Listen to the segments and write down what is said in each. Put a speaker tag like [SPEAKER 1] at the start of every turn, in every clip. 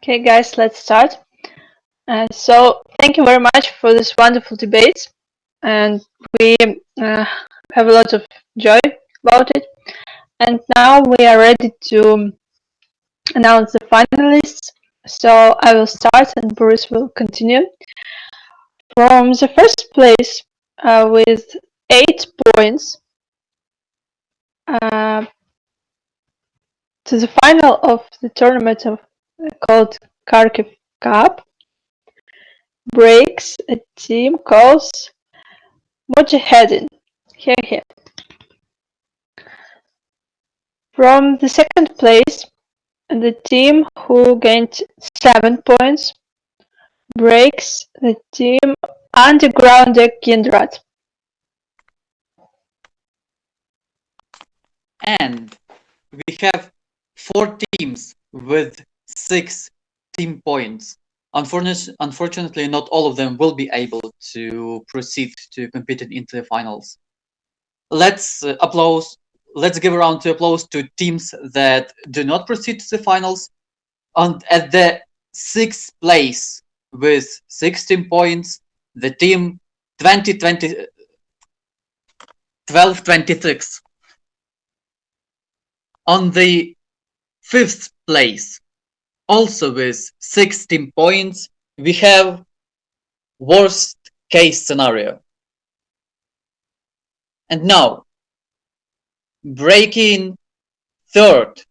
[SPEAKER 1] Okay, guys, let's start. So, thank you very much for this wonderful debate, and we have a lot of joy about it. And now we are ready to announce the finalists. So, I will start, and Boris will continue. From the first place with 8 points to the final of the tournament called Kharkiv Cup breaks a team called Mujahedin. Here. From the second place, the team who gained 7 points breaks the team Underground Kindred.
[SPEAKER 2] And we have 4 teams with 6 team points. Unfortunately, not all of them will be able to proceed to competing into the finals. Let's give a round of applause to teams that do not proceed to the finals. And at the 6th place with 16 points, the team 1226. On the 5th place, also with 16 points, we have worst case scenario. And now, breaking 3rd,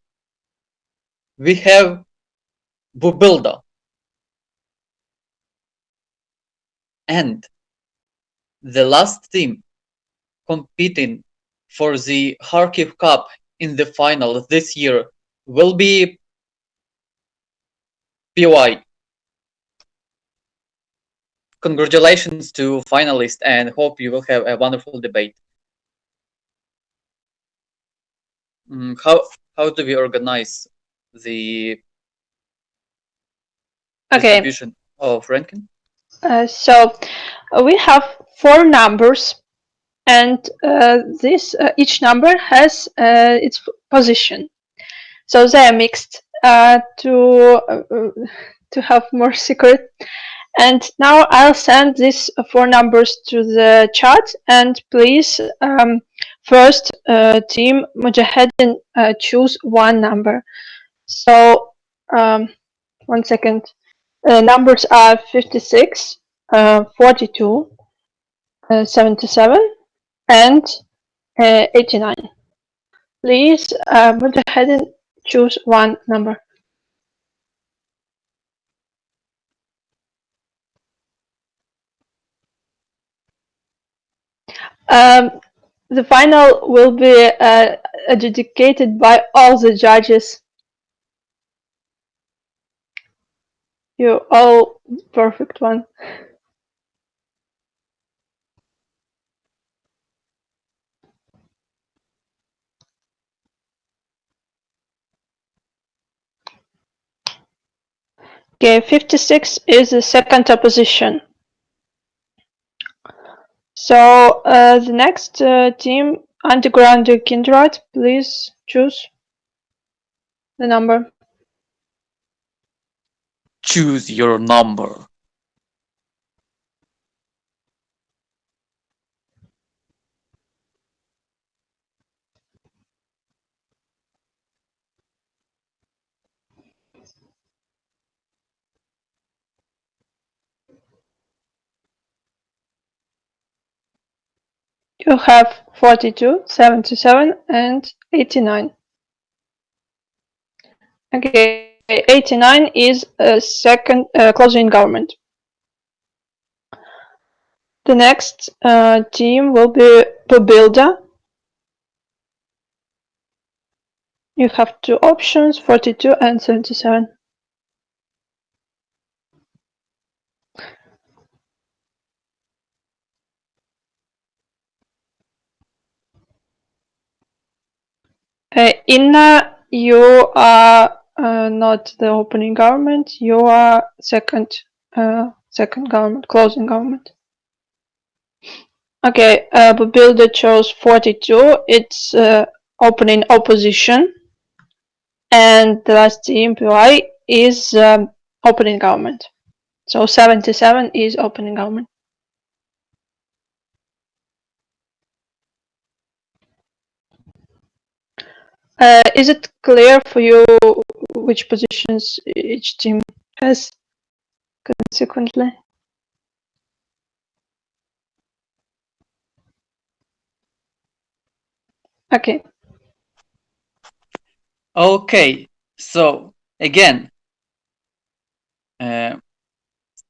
[SPEAKER 2] we have Bubilda. And the last team competing for the Kharkiv Cup in the final this year will be PY. Congratulations to finalists and hope you will have a wonderful debate. How do we organize the distribution of ranking?
[SPEAKER 1] So we have 4 numbers, and each number has its position. So they are mixed to have more secret. And now I'll send these 4 numbers to the chat, and please first team Mujahedin choose one number. So 1 second. Numbers are 56, 42, 77, and 89. Please Mujahedin choose one number. The final will be adjudicated by all the judges. You all perfect one. Okay, 56 is the second opposition. So the next team, Underground Kindred, please choose the number.
[SPEAKER 2] Choose your number.
[SPEAKER 1] You have 42, 77, and 89. Okay, 89 is a second closing government. The next team will be Bubilda. You have 2 options, 42 and 77. Inna, you are not the opening government. You are second government, closing government. Okay, Bubilda chose 42. It's opening opposition. And the last team, PY, is opening government. So 77 is opening government. Is it clear for you which positions each team has consequently? Okay.
[SPEAKER 2] Okay, so again,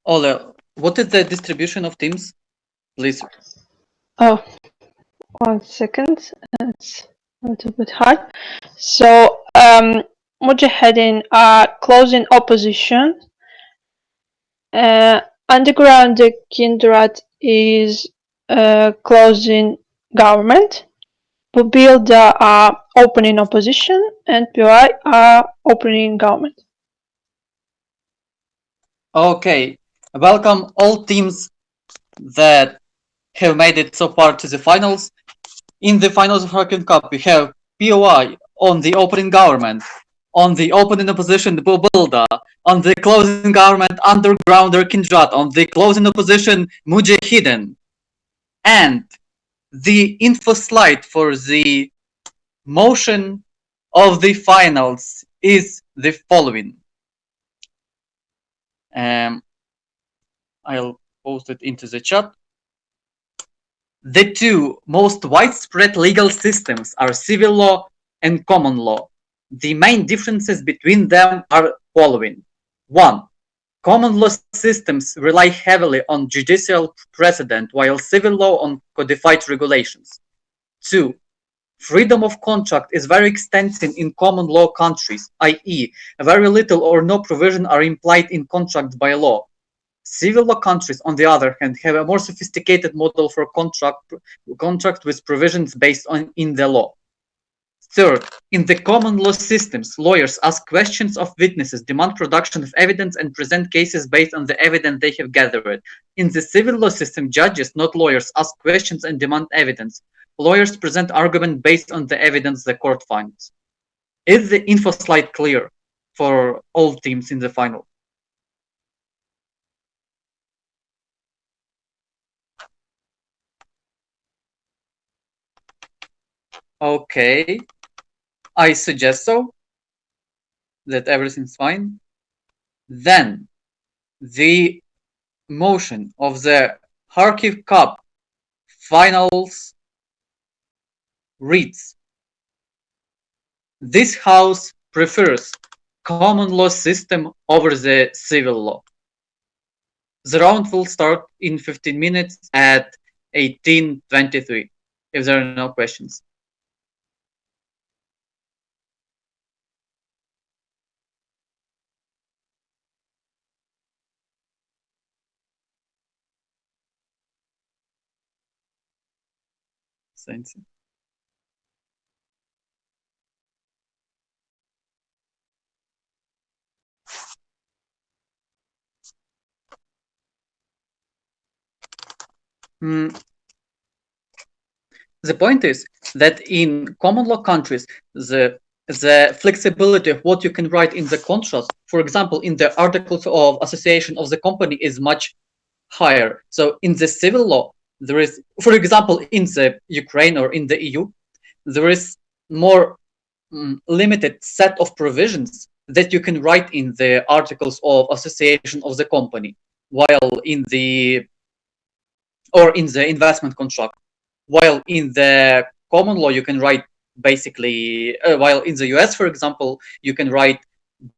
[SPEAKER 2] Ole, what is the distribution of teams, please?
[SPEAKER 1] Oh, 1 second. It's a little bit hard. So, Mujahideen are closing opposition. Underground Kindrat is closing government. Bubilda are opening opposition, and PY are opening government.
[SPEAKER 2] Okay, welcome all teams that have made it so far to the finals. In the finals of Kharkiv Cup, we have POI on the opening government, on the opening opposition, Bubilda, on the closing government, Undergrounder Kindrat, on the closing opposition, Mujahideen. And the info slide for the motion of the finals is the following. I'll post it into the chat. The two most widespread legal systems are civil law and common law. The main differences between them are following. 1. Common law systems rely heavily on judicial precedent, while civil law on codified regulations. 2. Freedom of contract is very extensive in common law countries, i.e., very little or no provision are implied in contracts by law. Civil law countries, on the other hand, have a more sophisticated model for contract with provisions based in the law. Third, in the common law systems, lawyers ask questions of witnesses, demand production of evidence, and present cases based on the evidence they have gathered. In the civil law system, judges, not lawyers, ask questions and demand evidence. Lawyers present argument based on the evidence the court finds. Is the info slide clear for all teams in the final? Okay, I suggest so, that everything's fine. Then the motion of the Kharkiv Cup finals reads: this house prefers common law system over the civil law. The round will start in 15 minutes at 18:23, if there are no questions. Thanks. The point is that in common law countries, the flexibility of what you can write in the contract, for example, in the articles of association of the company, is much higher. So in the civil law, there is, for example, in the Ukraine or in the EU, there is more limited set of provisions that you can write in the articles of association of the company, while in the investment contract, while in the common law you can write basically, while in the US, for example, you can write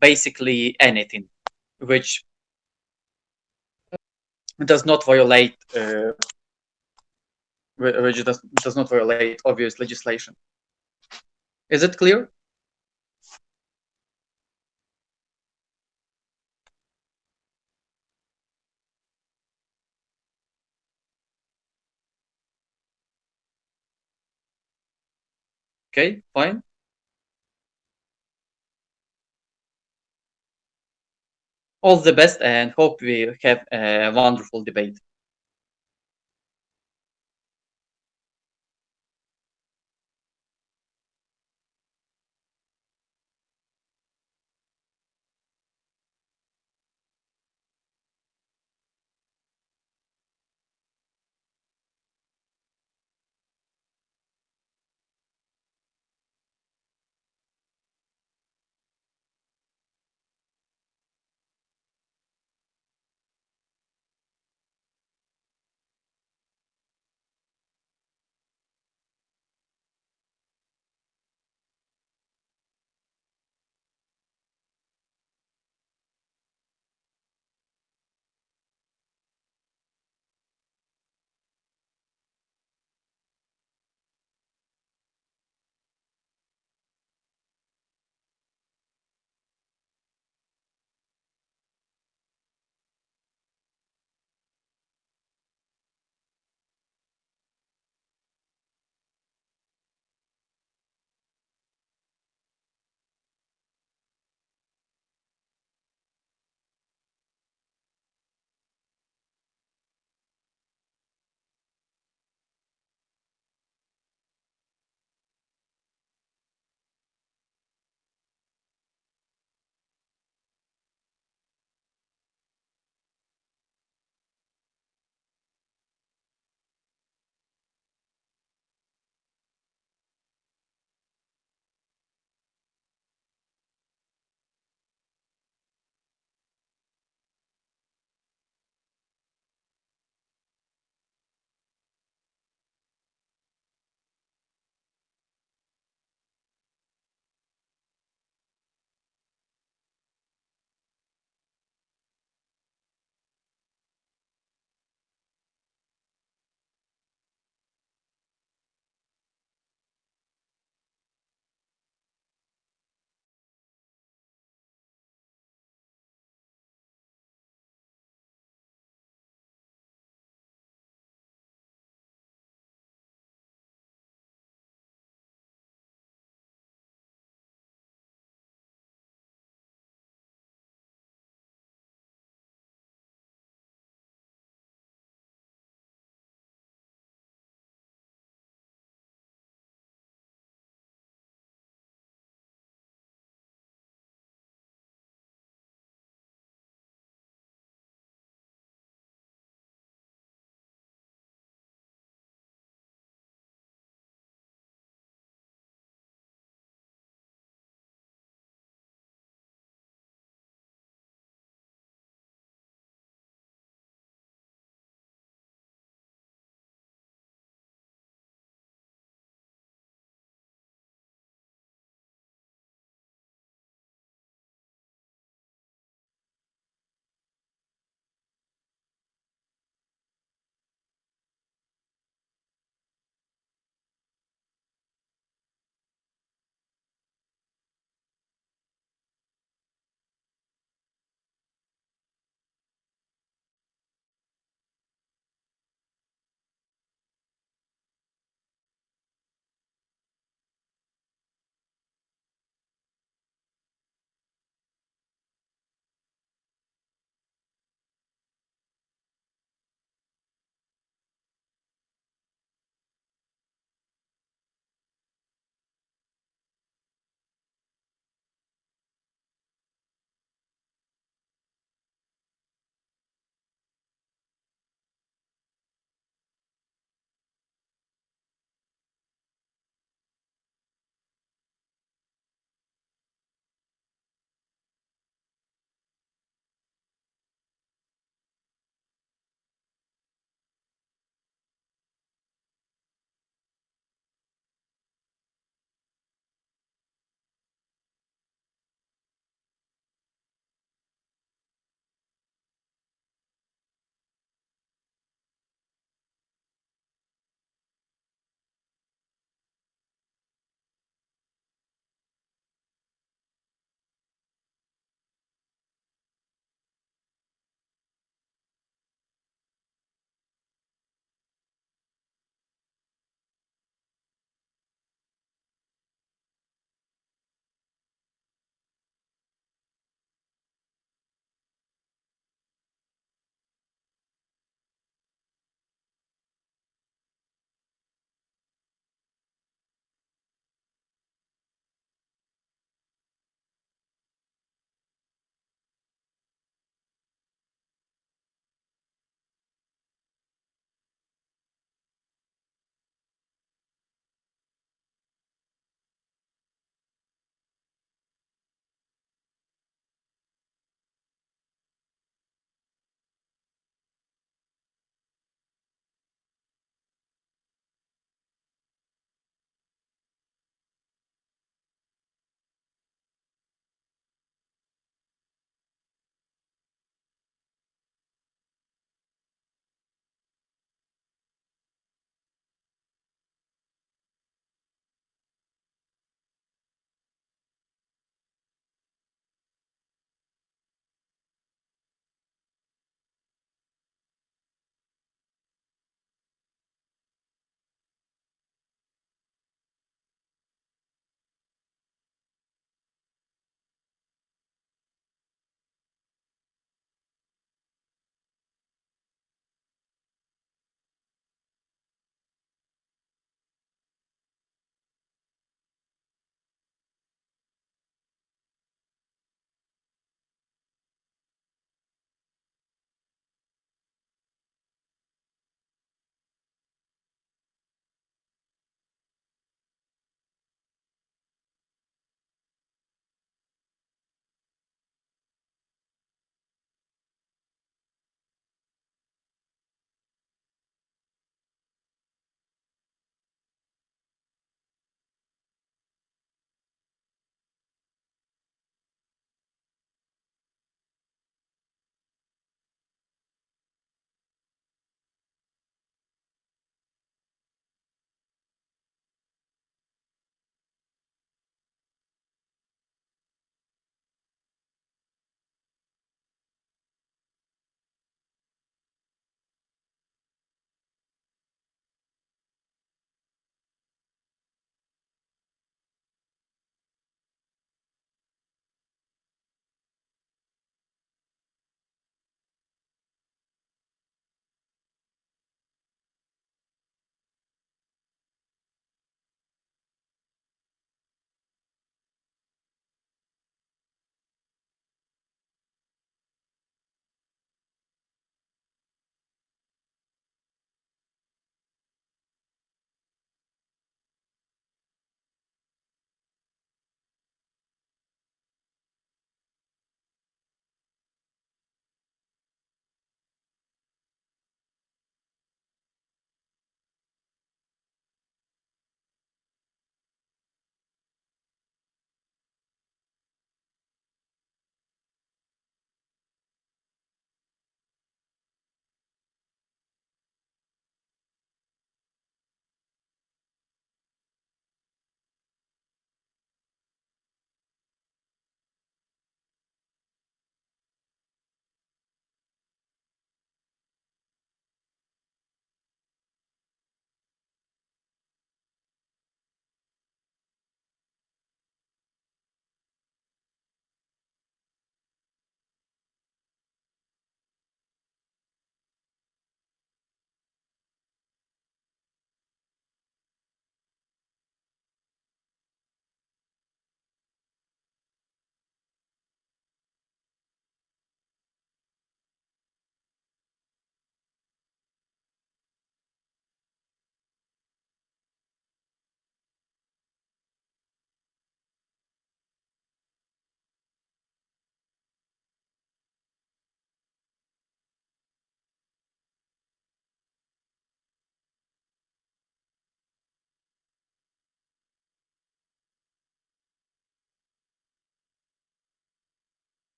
[SPEAKER 2] basically anything, which does not violate which does not violate obvious legislation. Is it clear? Okay, fine. All the best and hope we have a wonderful debate.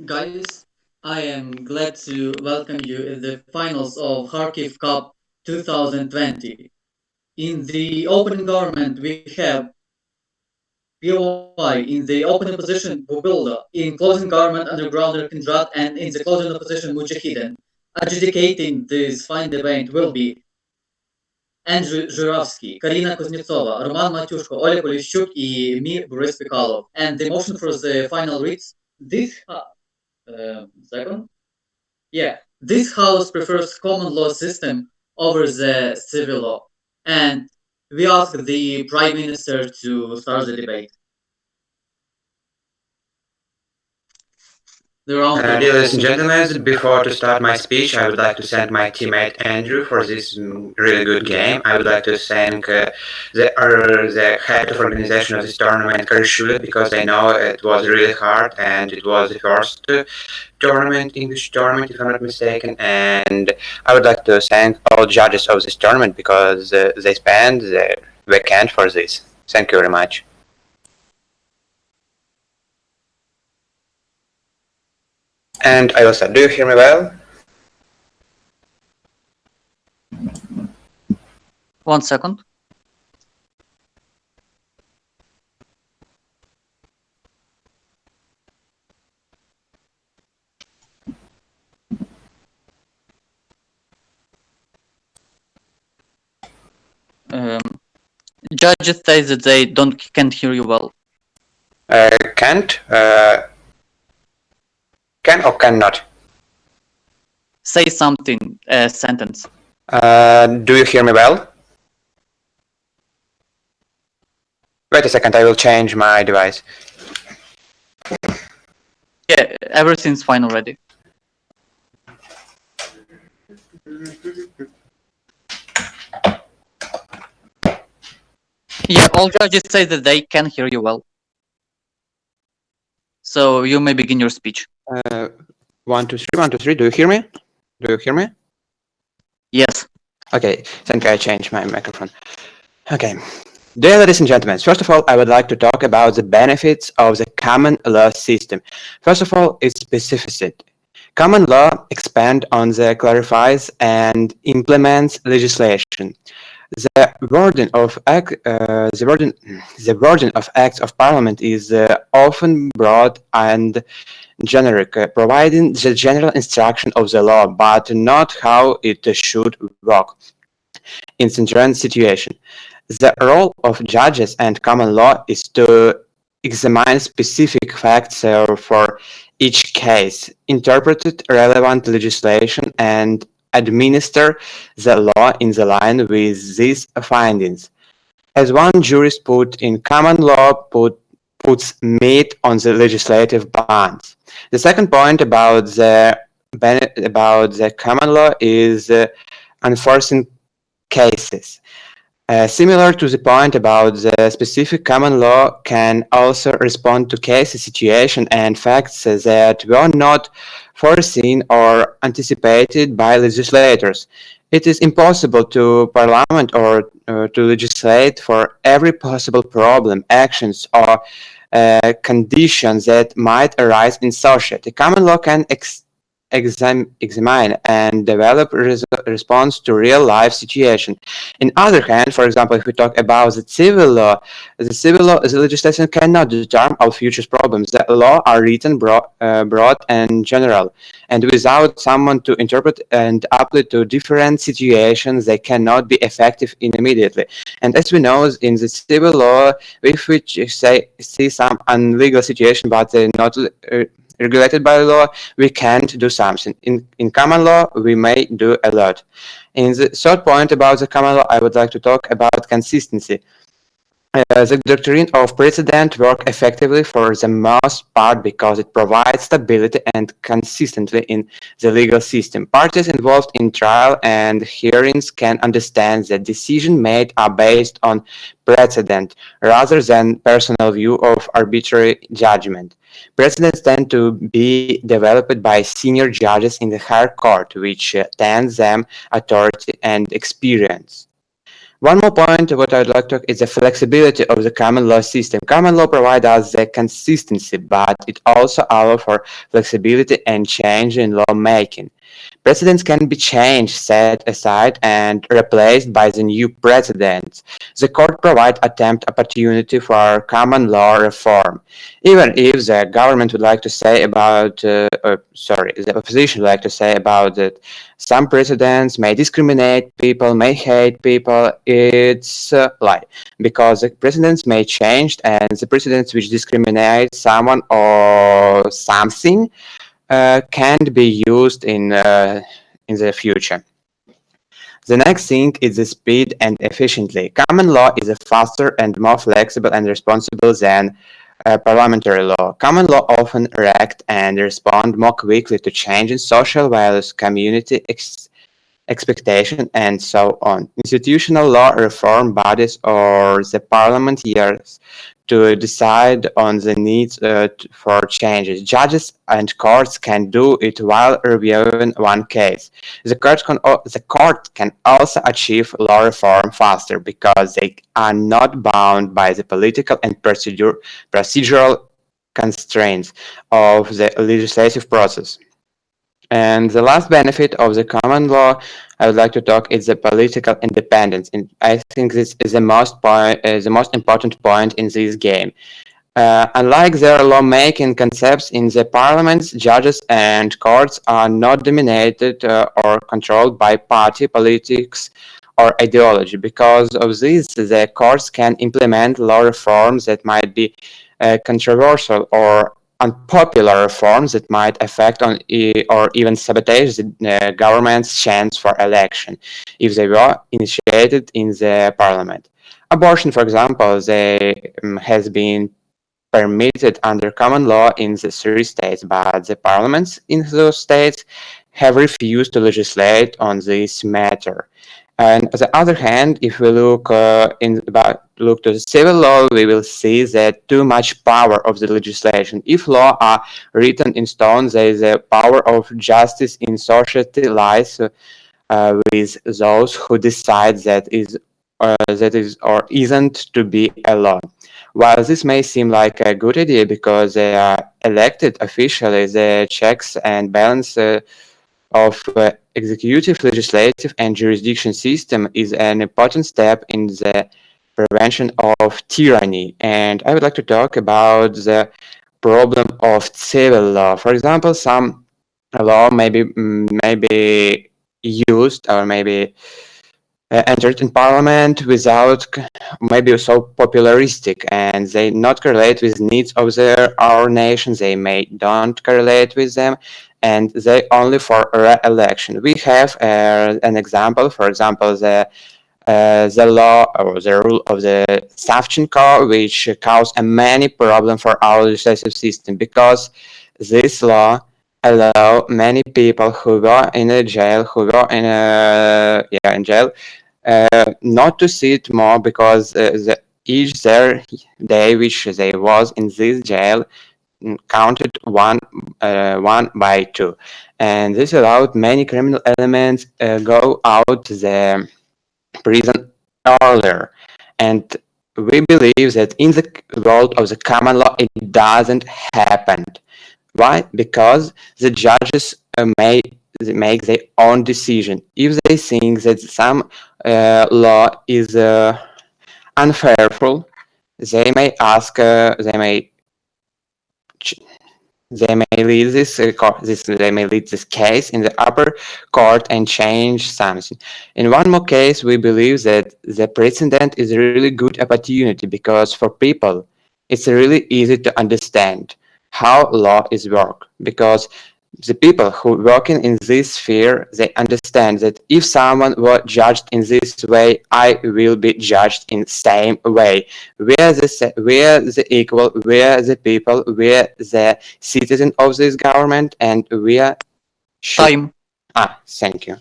[SPEAKER 2] Guys, I am glad to welcome you in the finals of Kharkiv Cup 2020. In the opening government, we have POI in the opening position Bubilda, in closing government undergrounder Kindrat, and in the closing opposition Mujahideen. Adjudicating this fine debate will be Andrew Zhuravsky, Karina Kuznetsova, Roman Matyushko, Oleg Polishchuk, and me, Boris Pikalov. And the motion for the final reads this. Second? Yeah, this house prefers common law system over the civil law. And we ask the Prime Minister to start the debate. The round
[SPEAKER 3] Dear ladies and gentlemen, before to start my speech, I would like to thank my teammate Andrew for this really good game. I would like to thank the head of organization of this tournament, Karishula, because I know it was really hard and it was the first tournament, English tournament, if I'm not mistaken. And I would like to thank all judges of this tournament because they spent the weekend for this. Thank you very much. And I will start. Do you hear me well?
[SPEAKER 2] 1 second. Judges say that they can't hear you well.
[SPEAKER 3] Can't? Can or cannot?
[SPEAKER 2] Say something, a sentence.
[SPEAKER 3] Do you hear me well? Wait a second, I will change my device.
[SPEAKER 2] Yeah, everything's fine already. Yeah, all judges say that they can hear you well. So you may begin your speech.
[SPEAKER 3] 1, 2, 3, 1, 2, 3. Do you hear me? Do you hear me?
[SPEAKER 2] Yes.
[SPEAKER 3] Okay, thank you. I changed my microphone. Okay. Dear ladies and gentlemen, first of all, I would like to talk about the benefits of the common law system. First of all, its specificity. Common law expands on the clarifies and implements legislation. The burden of acts of parliament is often broad and generic, providing the general instruction of the law, but not how it should work in certain situation. The role of judges and common law is to examine specific facts for each case, interpret relevant legislation, and administer the law in the line with these findings. As one jurist put in, common law puts meat on the legislative bones. The second point about the common law is enforcing cases. Similar to the point about the specific common law can also respond to case situation and facts that were not foreseen or anticipated by legislators. It is impossible to parliament or to legislate for every possible problem, actions, or conditions that might arise in society. Common law can examine and develop response to real life situation. In other hand, for example, if we talk about the civil law, the legislation cannot determine all future problems. The law are written broad and general, and without someone to interpret and apply to different situations, they cannot be effective immediately. And as we know, in the civil law, if we see some illegal situation, but they're not regulated by law, we can't do something. In common law, we may do a lot. In the third point about the common law, I would like to talk about consistency. The doctrine of precedent works effectively for the most part because it provides stability and consistency in the legal system. Parties involved in trial and hearings can understand that decisions made are based on precedent rather than personal view of arbitrary judgment. Precedents tend to be developed by senior judges in the higher court, which tends them authority and experience. One more point what I'd like to is the flexibility of the common law system. Common law provides us the consistency, but it also allows for flexibility and change in lawmaking. Precedents can be changed, set aside, and replaced by the new precedents. The court provides attempt opportunity for common law reform. Even if the government would like to say about, the opposition would like to say about it, some precedents may discriminate people, may hate people. It's a lie because the precedents may change, and the precedents which discriminate someone or something can't be used in the future. The next thing is the speed and efficiently. Common law is faster and more flexible and responsible than parliamentary law. Common law often react and respond more quickly to changes, social values, community expectation, and so on. Institutional law reform bodies or the parliament years to decide on the needs for changes. Judges and courts can do it while reviewing one case. The court can also achieve law reform faster because they are not bound by the political and procedural constraints of the legislative process. And the last benefit of the common law I would like to talk is the political independence. And I think this is the most important point in this game. Unlike their lawmaking concepts in the parliaments, judges and courts are not dominated or controlled by party politics or ideology. Because of this, the courts can implement law reforms that might be controversial or unpopular reforms that might affect on or even sabotage the government's chance for election if they were initiated in the parliament. Abortion, for example, has been permitted under common law in the three states, but the parliaments in those states have refused to legislate on this matter. And on the other hand, if we look to the civil law, we will see that too much power of the legislation. If law are written in stone, there is a power of justice in society lies with those who decide that is or isn't to be a law. While this may seem like a good idea because they are elected officially, the checks and balance of executive, legislative, and jurisdiction system is an important step in the prevention of tyranny. And I would like to talk about the problem of civil law. For example, some law may be used or maybe entered in parliament without maybe so popularistic and they not correlate with needs of our nation. They may don't correlate with them and they only for re-election. We have an example, for example, the law or the rule of the Savchenko, which caused a many problem for our legislative system because this law allow many people who were in a jail, in jail, not to sit more because each their day which they was in this jail counted one by two, and this allowed many criminal elements go out the prison earlier. And we believe that in the world of the common law, it doesn't happen. Why? Because the judges may make their own decision. If they think that some law is unfairful, they may ask, they may lead they may lead this case in the upper court and change something. In one more case, we believe that the precedent is a really good opportunity because for people, it's really easy to understand how law is work because the people who working in this sphere they understand that if someone were judged in this way, I will be judged in same way. We're the equal, we're the people, we're the citizen of this government, and we are should.
[SPEAKER 2] Time.
[SPEAKER 3] Thank you.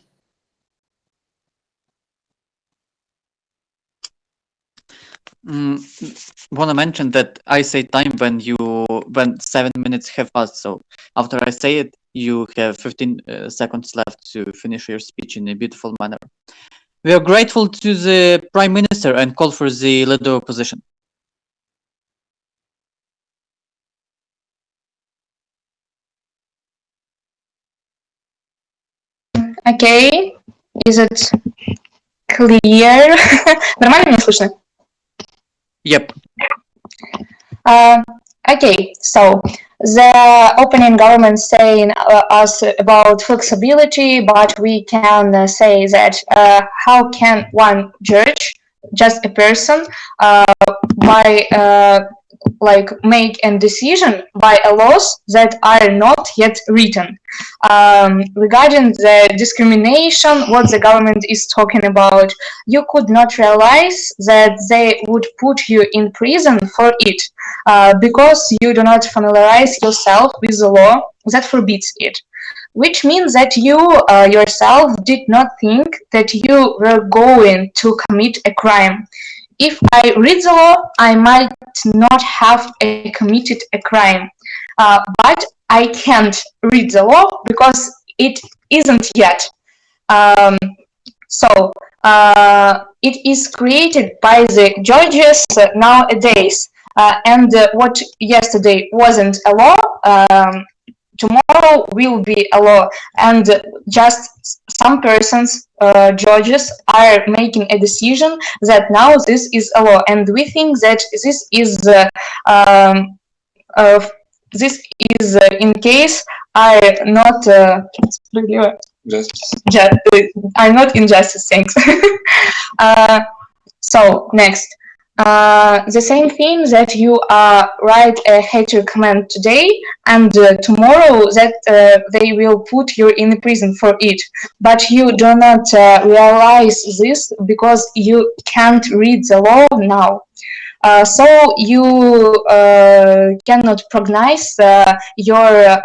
[SPEAKER 2] Want to mention that I say time when 7 minutes have passed. So after I say it, you have 15 seconds left to finish your speech in a beautiful manner. We are grateful to the Prime Minister and call for the leader of opposition.
[SPEAKER 4] Okay, is it clear? Нормально меня слышно?
[SPEAKER 2] Yep.
[SPEAKER 4] Okay, so the opening government saying us about flexibility, but we can say that how can one judge, just a person, by like make a decision by a laws that are not yet written. Regarding the discrimination, what the government is talking about, you could not realize that they would put you in prison for it because you do not familiarize yourself with the law that forbids it. Which means that you yourself did not think that you were going to commit a crime. If I read the law, I might not have committed a crime, but I can't read the law because it isn't yet. Um, so it is created by the judges nowadays, and what yesterday wasn't a law, tomorrow will be a law, and just some persons, judges, are making a decision that now this is a law, and we think that um, uh, this is in case are not are not injustice. Thanks. uh, so next. The same thing that you write a hater comment today, and tomorrow that they will put you in prison for it. But you do not realize this because you can't read the law now. So you cannot prognose your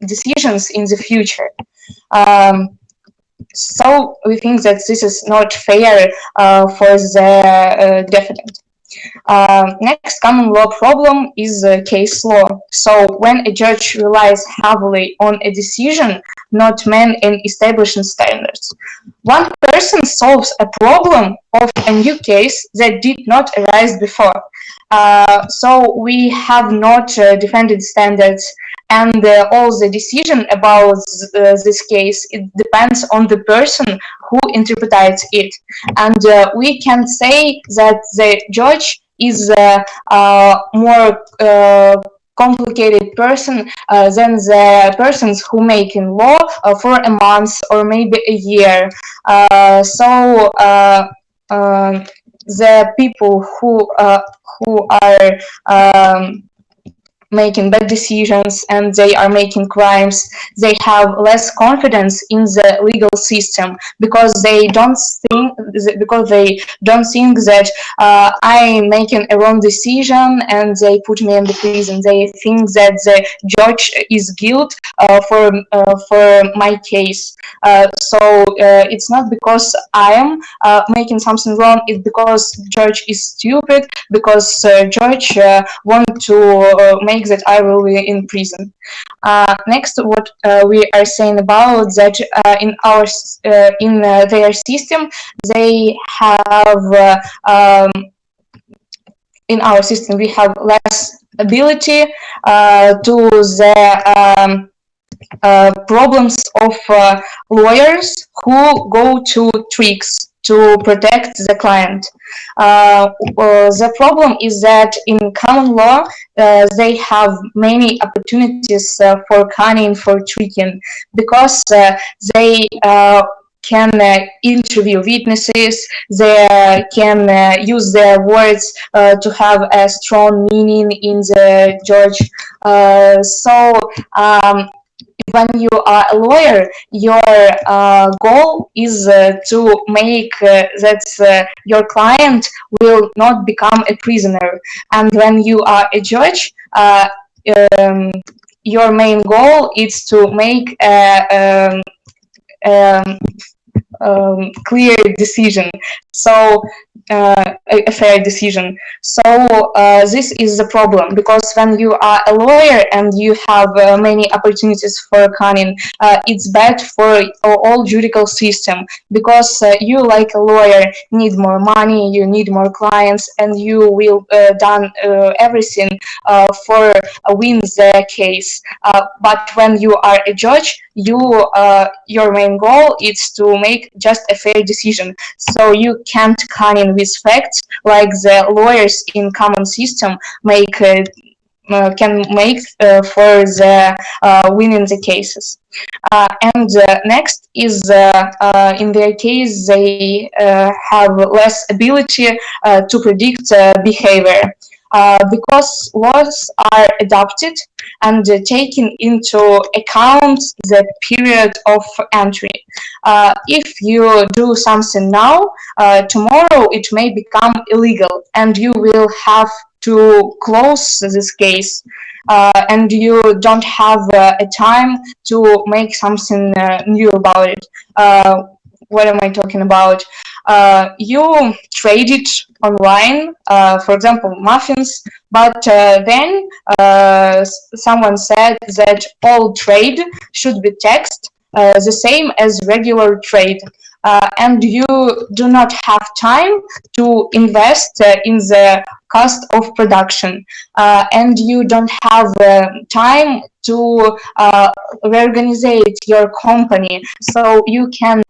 [SPEAKER 4] decisions in the future. So we think that this is not fair for the defendant. Next common law problem is case law. So when a judge relies heavily on a decision, not men and establishing standards, one person solves a problem of a new case that did not arise before. So we have not defended standards, and all the decision about this case, it depends on the person who interprets it. And we can say that the judge is a more complicated person than the persons who make in law for a month or maybe a year. The people who are making bad decisions and they are making crimes, they have less confidence in the legal system because they don't think that I'm making a wrong decision and they put me in the prison. They think that the judge is guilty for my case. So it's not because I am making something wrong. It's because judge is stupid, because judge want to make that I will be in prison. Next, what we are saying about that in our their system, they have in our system we have less ability to the problems of lawyers who go to tricks to protect the client. The problem is that in common law, they have many opportunities for cunning, for tricking, because they can interview witnesses, they can use their words to have a strong meaning in the judge. When you are a lawyer, your goal is to make that your client will not become a prisoner. And when you are a judge, your main goal is to make clear decision. So a fair decision. So this is the problem, because when you are a lawyer and you have many opportunities for cunning, it's bad for all judicial system, because you like a lawyer need more money, you need more clients, and you will done everything for win the case. But when you are a judge, your main goal is to make just a fair decision. So you can't cunning with facts like the lawyers in common system can make for the winning the cases. And next is in their case they have less ability to predict behavior, because laws are adopted and taking into account the period of entry. If you do something now, tomorrow it may become illegal and you will have to close this case, and you don't have a time to make something new about it. What am I talking about? You trade it online, for example, muffins, but then someone said that all trade should be taxed the same as regular trade. And you do not have time to invest in the cost of production, and you don't have time to reorganize your company, so you can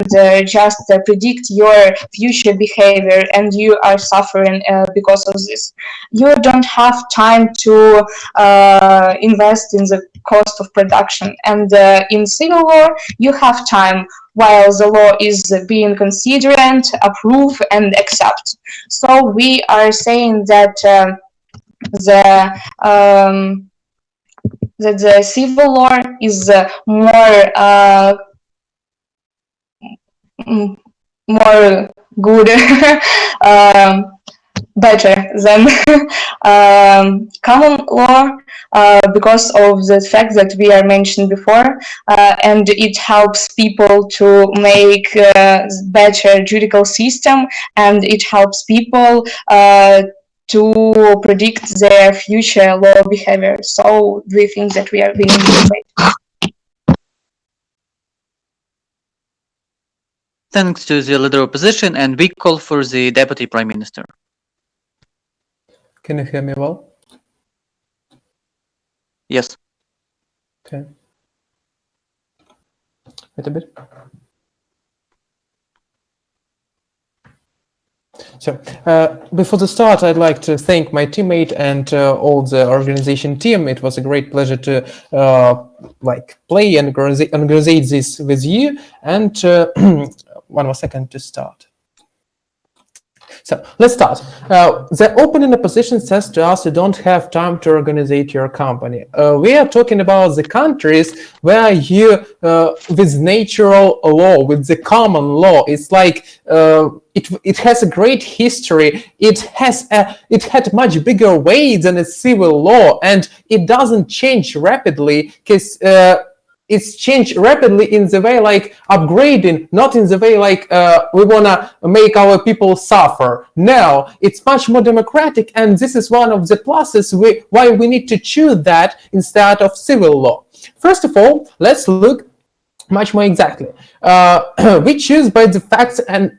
[SPEAKER 4] just predict your future behavior, and you are suffering because of this. You don't have time to invest in the cost of production, and in civil law you have time while the law is being considered, approve, and accept. So we are saying that the civil law is more good, better than common law, because of the fact that we are mentioned before, and it helps people to make better judicial system, and it helps people to predict their future law behavior. So we think that we are winning this debate.
[SPEAKER 2] Thanks to the leader opposition, and we call for the deputy prime minister.
[SPEAKER 5] Can you hear me well?
[SPEAKER 2] Yes.
[SPEAKER 5] Okay. Wait a bit. So before the start, I'd like to thank my teammate and all the organization team. It was a great pleasure to play and organize this with you. And one more second to start. So let's start. The opening opposition says to us, you don't have time to organize your company. We are talking about the countries where you, with natural law, with the common law, it's like it has a great history. It had much bigger weight than a civil law, and it doesn't change rapidly because it's changed rapidly in the way like upgrading, not in the way like we want to make our people suffer. No, it's much more democratic, and this is one of the pluses why we need to choose that instead of civil law. First of all, let's look much more exactly. We choose by the facts and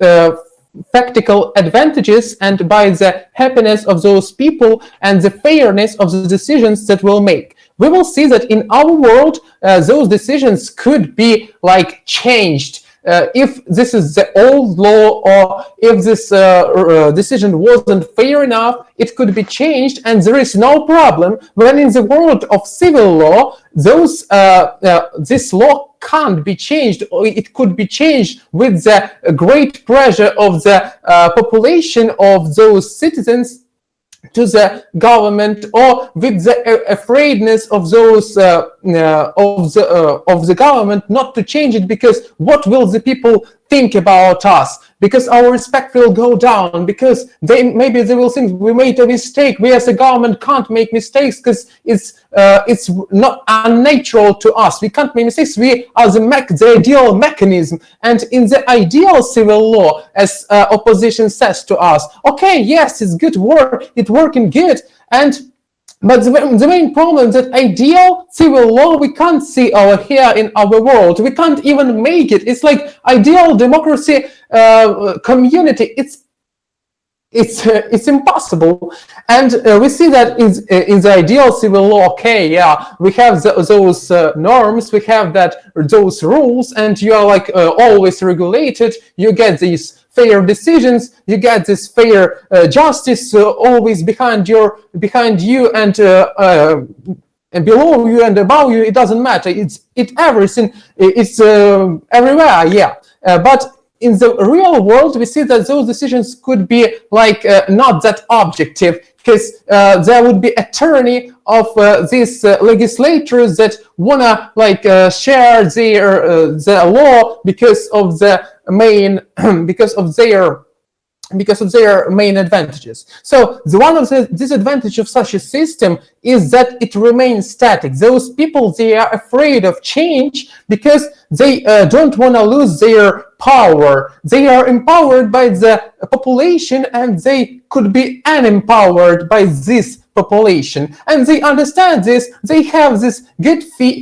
[SPEAKER 5] practical advantages and by the happiness of those people and the fairness of the decisions that we'll make. We will see that in our world, those decisions could be like changed. If this is the old law, or if this decision wasn't fair enough, it could be changed, and there is no problem. When in the world of civil law, this law can't be changed, or it could be changed with the great pressure of the population of those citizens to the government, or with the afraidness of those of the government not to change it, because what will the people think about us? because our respect will go down, because maybe they will think we made a mistake. We as a government can't make mistakes because it's not unnatural to us. We can't make mistakes. We are the ideal mechanism. And in the ideal civil law, as opposition says to us, okay, yes, it's good work, it's working good, but the main problem is that ideal civil law we can't see over here in our world. We can't even make it. It's like ideal democracy community. It's impossible, and we see that in the ideal civil law. Okay, yeah, we have those norms, we have those rules, and you are like always regulated. You get these fair decisions, you get this fair justice always behind you, and below you and above you. It doesn't matter. It's everything. It's everywhere. Yeah, but in the real world, we see that those decisions could be like not that objective, because there would be a tyranny of these legislators that wanna like share their law because of the main because of their main advantages. So one of the disadvantages of such a system is that it remains static. Those people, they are afraid of change because they don't want to lose their power. They are empowered by the population, and they could be unempowered by this population, and they understand this. They have this good fee,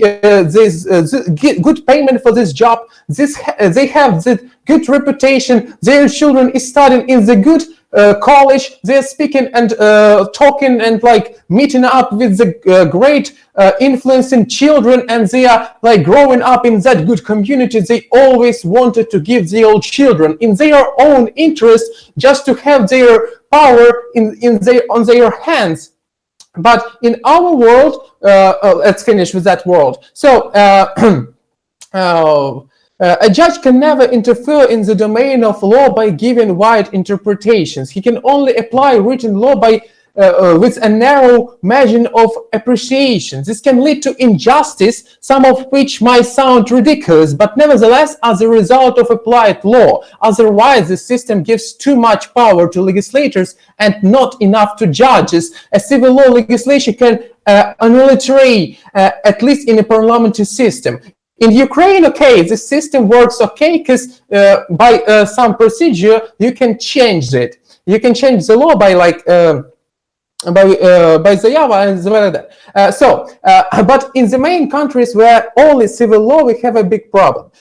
[SPEAKER 5] good payment for this job. They have this good reputation. Their children is studying in the good college. They're speaking and talking and like meeting up with the great influencing children, and they are like growing up in that good community. They always wanted to give their children in their own interest, just to have their power on their hands. But in our world, let's finish with that world. So a judge can never interfere in the domain of law by giving wide interpretations. He can only apply written law with a narrow margin of appreciation. This can lead to injustice, some of which might sound ridiculous, but nevertheless as a result of applied law. Otherwise, the system gives too much power to legislators and not enough to judges. A civil law legislation can annihilate, at least in a parliamentary system. In Ukraine, okay, the system works okay, because by some procedure you can change it. You can change the law by like by Zayava and something like that. But in the main countries where only civil law, we have a big problem.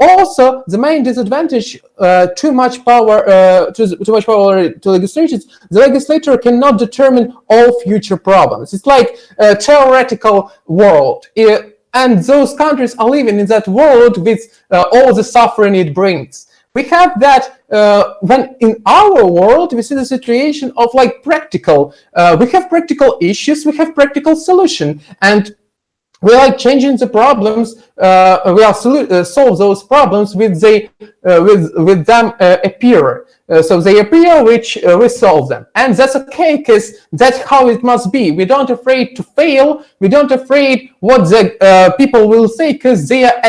[SPEAKER 5] Also, the main disadvantage, too much power to legislators. The legislator cannot determine all future problems. It's like a theoretical world. And those countries are living in that world with all the suffering it brings. We have that when in our world, we see the situation of like practical, we have practical issues, we have practical solution, and we are like changing the problems, we are solve those problems with them appear. So they appear, which we solve them. And that's okay, because that's how it must be. We don't afraid to fail. We don't afraid what the people will say, because they are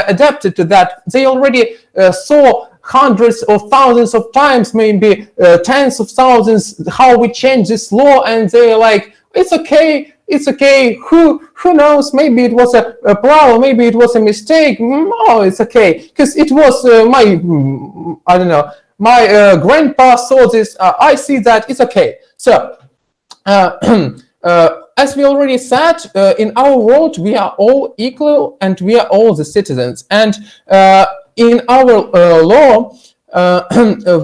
[SPEAKER 5] adapted to that. They already saw hundreds or thousands of times, maybe tens of thousands, how we change this law, and they're like, it's okay. It's okay. Who knows? Maybe it was a problem. Maybe it was a mistake. No, it's okay, because it was I don't know. My grandpa saw this. I see that. It's okay. So, as we already said, in our world, we are all equal and we are all the citizens. And in our law,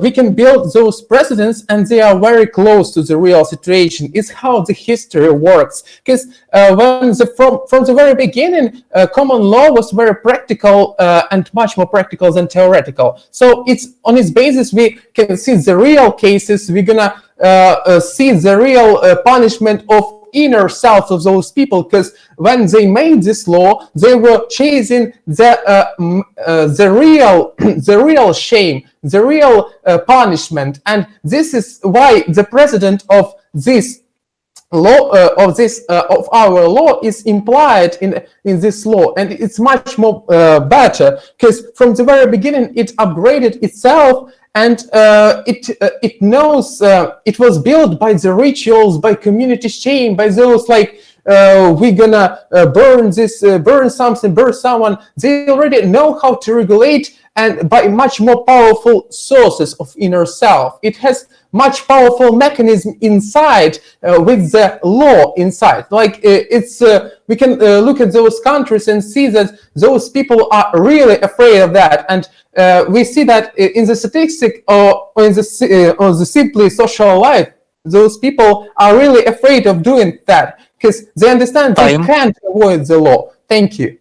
[SPEAKER 5] we can build those precedents, and they are very close to the real situation. It's how the history works, because from the very beginning, common law was very practical and much more practical than theoretical. So it's on its basis we can see the real cases. We're gonna see the real punishment of inner self of those people, because when they made this law, they were chasing the real shame, the real punishment, and this is why the precedent of this law of our law is implied in this law, and it's much more better, because from the very beginning it upgraded itself, and it knows it was built by the rituals, by community shame, by those like we're gonna burn this, burn something, burn someone. They already know how to regulate, and by much more powerful sources of inner self. It has much powerful mechanism inside with the law inside. Like it's we can look at those countries and see that those people are really afraid of that, and we see that in the statistic or in the simply social life, those people are really afraid of doing that because they understand they can't avoid the law. Thank you.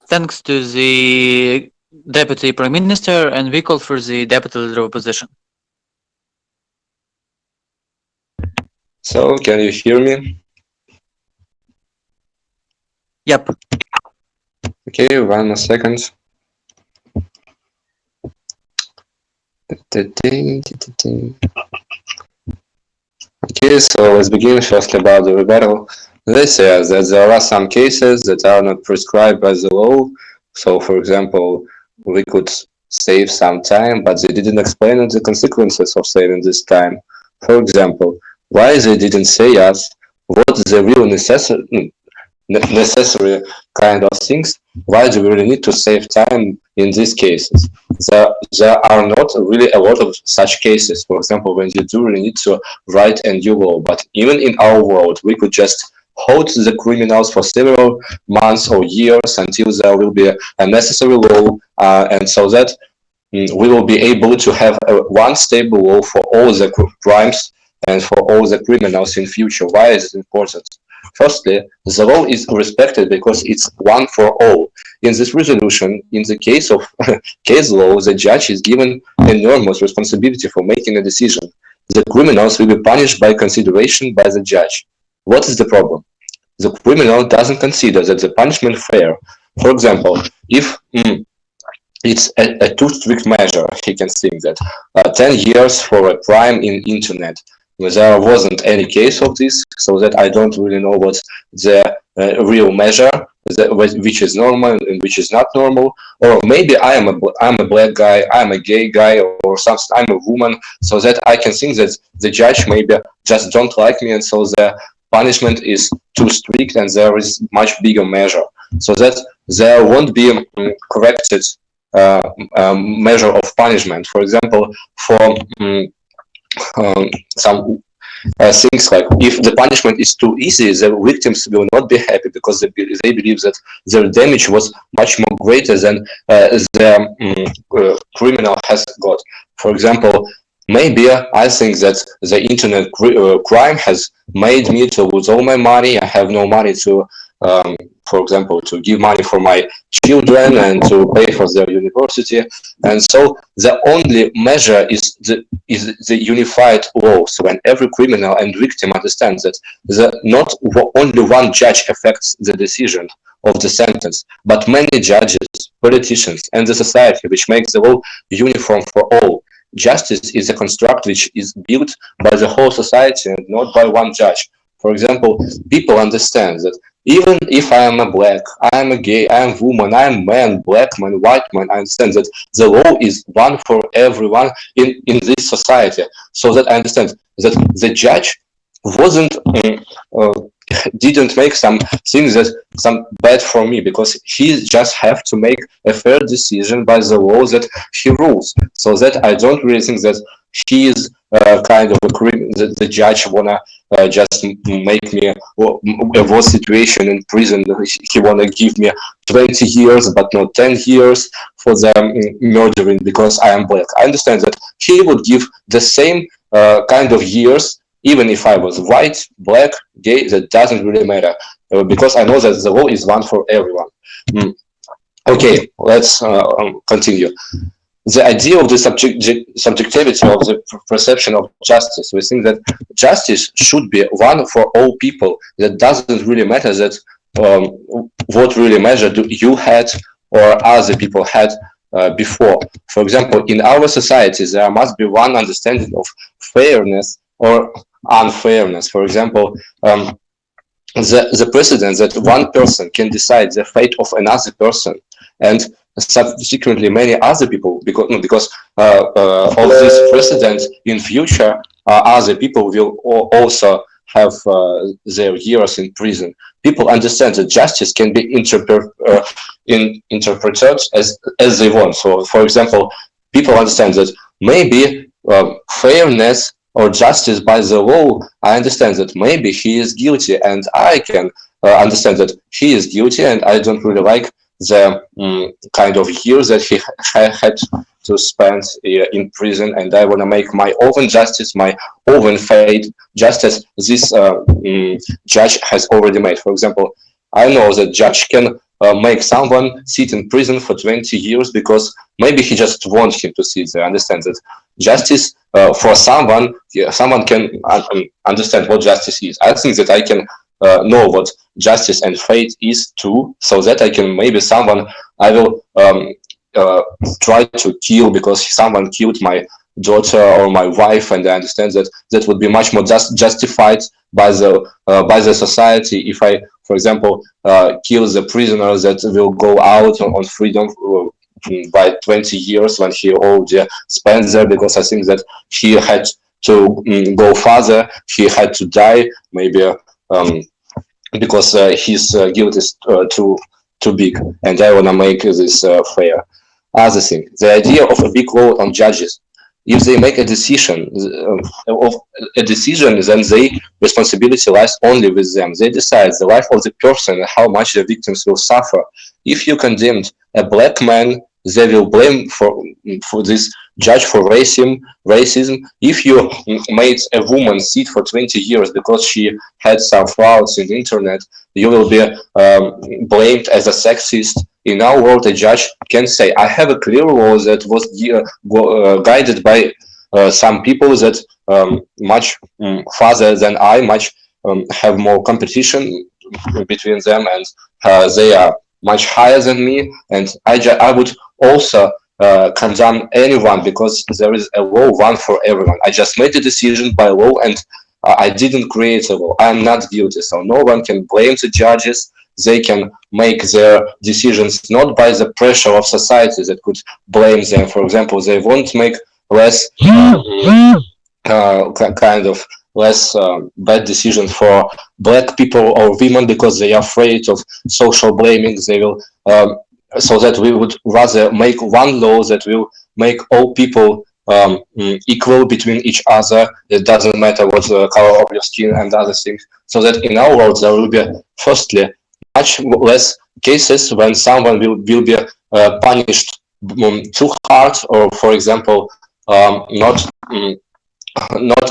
[SPEAKER 2] Thanks to the Deputy Prime Minister, and we call for the Deputy Leader of Opposition.
[SPEAKER 6] So, can you hear me?
[SPEAKER 2] Yep.
[SPEAKER 6] Okay, 1 more second. Okay, so let's begin firstly about the rebuttal. They say that there are some cases that are not prescribed by the law. So, for example, we could save some time, but they didn't explain the consequences of saving this time. For example, why they didn't say us what the real necessary kind of things. Why do we really need to save time in these cases? There are not really a lot of such cases. For example, when you do really need to write a new law, but even in our world, we could just hold the criminals for several months or years until there will be a necessary law, and so that we will be able to have one stable law for all the crimes and for all the criminals in future. Why is it important? Firstly, the law is respected because it's one for all. In this resolution, in the case of case law, the judge is given enormous responsibility for making a decision. The criminals will be punished by consideration by the judge. What is the problem? The criminal doesn't consider that the punishment fair. For example, if it's a too strict measure, he can think that 10 years for a crime in internet. There wasn't any case of this, so that I don't really know what's the real measure, which is normal and which is not normal. Or maybe I'm a black guy, I'm a gay guy, or something. I'm a woman, so that I can think that the judge maybe just don't like me, and so the punishment is too strict, and there is much bigger measure, so that there won't be corrected measure of punishment. For example, for some things like if the punishment is too easy, the victims will not be happy because they believe that their damage was much more greater than the criminal has got. For example, maybe I think that the internet crime has made me to lose all my money. I have no money to, for example, to give money for my children and to pay for their university, and so the only measure is the unified law. So when every criminal and victim understands that not only one judge affects the decision of the sentence, but many judges, politicians, and the society, which makes the law uniform for all. Justice is a construct which is built by the whole society and not by one judge. For example, people understand that even if I am a black, I am a gay, I am a woman, I am man, black man, white man, I understand that the law is one for everyone in this society. So that I understand that the judge wasn't didn't make some things that some bad for me, because he just have to make a fair decision by the law that he rules. So that I don't really think that he is kind of a criminal, the judge wanna just make me a worse situation in prison. He wanna give me 20 years but not 10 years for the murdering because I am black. I understand that he would give the same kind of years even if I was white, black, gay. That doesn't really matter because I know that the law is one for everyone. Okay, let's continue. The idea of the subjectivity of the perception of justice. We think that justice should be one for all people. That doesn't really matter that what really measure do you had or other people had before. For example, in our society, there must be one understanding of fairness or unfairness. For example, the precedent that one person can decide the fate of another person and subsequently many other people, because of this precedent in future, other people will also have their years in prison. People understand that justice can be interpreted as they want. So, for example, people understand that maybe fairness or justice by the law, I understand that maybe he is guilty, and I can understand that he is guilty, and I don't really like the kind of years that he had to spend in prison, and I want to make my own justice, my own fate, just as this judge has already made. For example, I know that judge can make someone sit in prison for 20 years because maybe he just wants him to sit there. Understand that justice for someone, someone can understand what justice is. I think that I can know what justice and fate is too, so that I can maybe someone I will try to kill because someone killed my daughter or my wife, and I understand that that would be much more justified by the society if I, for example, kill the prisoner that will go out on freedom by 20 years when he already spent there, because I think that he had to go further, he had to die, maybe because his guilt is too big, and I want to make this fair. Other thing, the idea of a big load on judges. If they make a decision, then their responsibility lies only with them. They decide the life of the person and how much the victims will suffer. If you condemned a black man, they will blame for this judge for racism. If you made a woman sit for 20 years because she had some frauds in the internet, you will be blamed as a sexist. In our world, a judge can say, I have a clear law that was guided by some people that much further than I, much have more competition between them, and they are much higher than me, and I would also condemn anyone because there is a law, one for everyone. I just made a decision by law, and I didn't create a law. I'm not guilty, so no one can blame the judges. They can make their decisions not by the pressure of society that could blame them. For example, they won't make less kind of less bad decisions for black people or women because they are afraid of social blaming. They will so that we would rather make one law that will make all people equal between each other. It doesn't matter what the color of your skin and other things. So that in our world there will be firstly much less cases when someone will be punished too hard, or for example not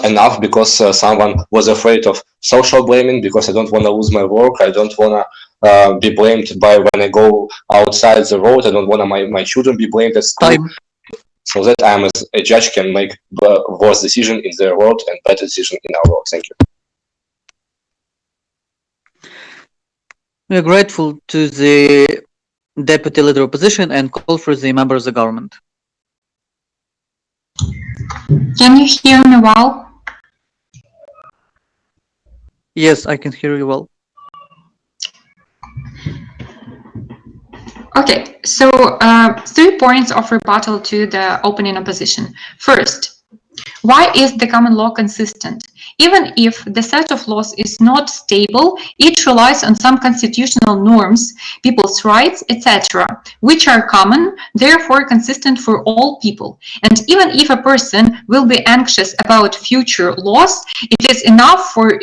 [SPEAKER 6] enough because someone was afraid of social blaming, because I don't want to lose my work, I don't want to be blamed by when I go outside the road, I don't want my children be blamed at school. So that I am as a judge can make worse decision in their world and better decision in our world. Thank you.
[SPEAKER 2] We are grateful to the deputy leader opposition and call for the member of the government.
[SPEAKER 4] Can you hear me well?
[SPEAKER 2] Yes, I can hear you well.
[SPEAKER 7] Okay, so 3 points of rebuttal to the opening opposition. First, why is the common law consistent? Even if the set of laws is not stable, it relies on some constitutional norms, people's rights, etc., which are common, therefore consistent for all people. And even if a person will be anxious about future laws, it is enough for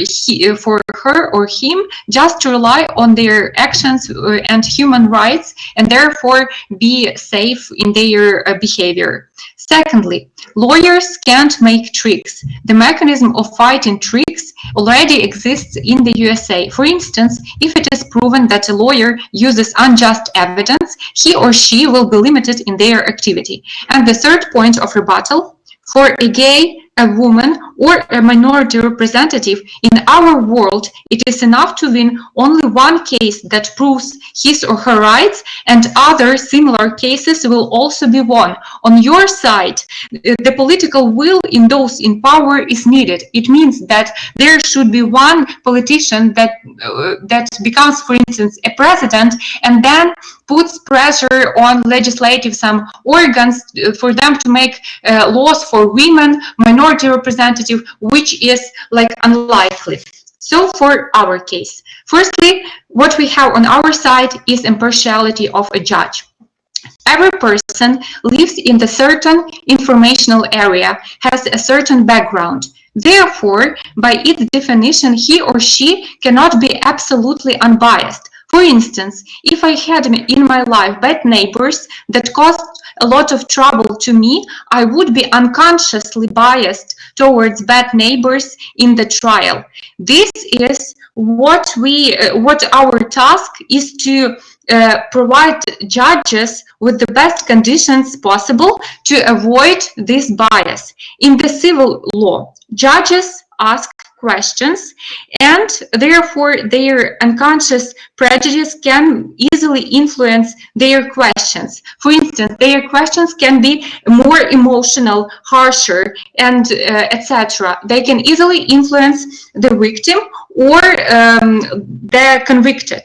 [SPEAKER 7] her or him just to rely on their actions and human rights, and therefore be safe in their behavior. Secondly, lawyers can't make tricks. The mechanism of fighting tricks already exists in the USA. For instance, if it is proven that a lawyer uses unjust evidence, he or she will be limited in their activity. And the third point of rebuttal, for a gay a woman, or a minority representative. In our world, it is enough to win only one case that proves his or her rights, and other similar cases will also be won. On your side, the political will in those in power is needed. It means that there should be one politician that becomes, for instance, a president, and then puts pressure on legislative some organs for them to make laws for women, minority representative, which is like unlikely. So for our case, firstly, what we have on our side is impartiality of a judge. Every person lives in a certain informational area, has a certain background. Therefore, by its definition, he or she cannot be absolutely unbiased. For instance, if I had in my life bad neighbors that caused a lot of trouble to me, I would be unconsciously biased towards bad neighbors in the trial. This is what our task is to provide judges with the best conditions possible to avoid this bias. In the civil law, judges ask questions, and therefore their unconscious prejudice can easily influence their questions. For instance, their questions can be more emotional, harsher, and etc. They can easily influence the victim or the convicted.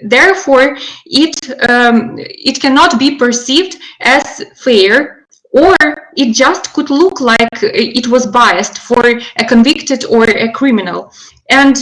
[SPEAKER 7] Therefore, it cannot be perceived as fair, or it just could look like it was biased for a convicted or a criminal. And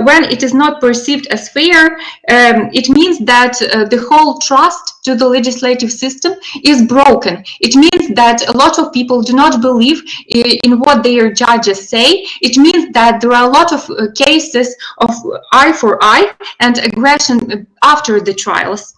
[SPEAKER 7] when it is not perceived as fair, it means that the whole trust to the legislative system is broken. It means that a lot of people do not believe in what their judges say. It means that there are a lot of cases of eye for eye and aggression after the trials.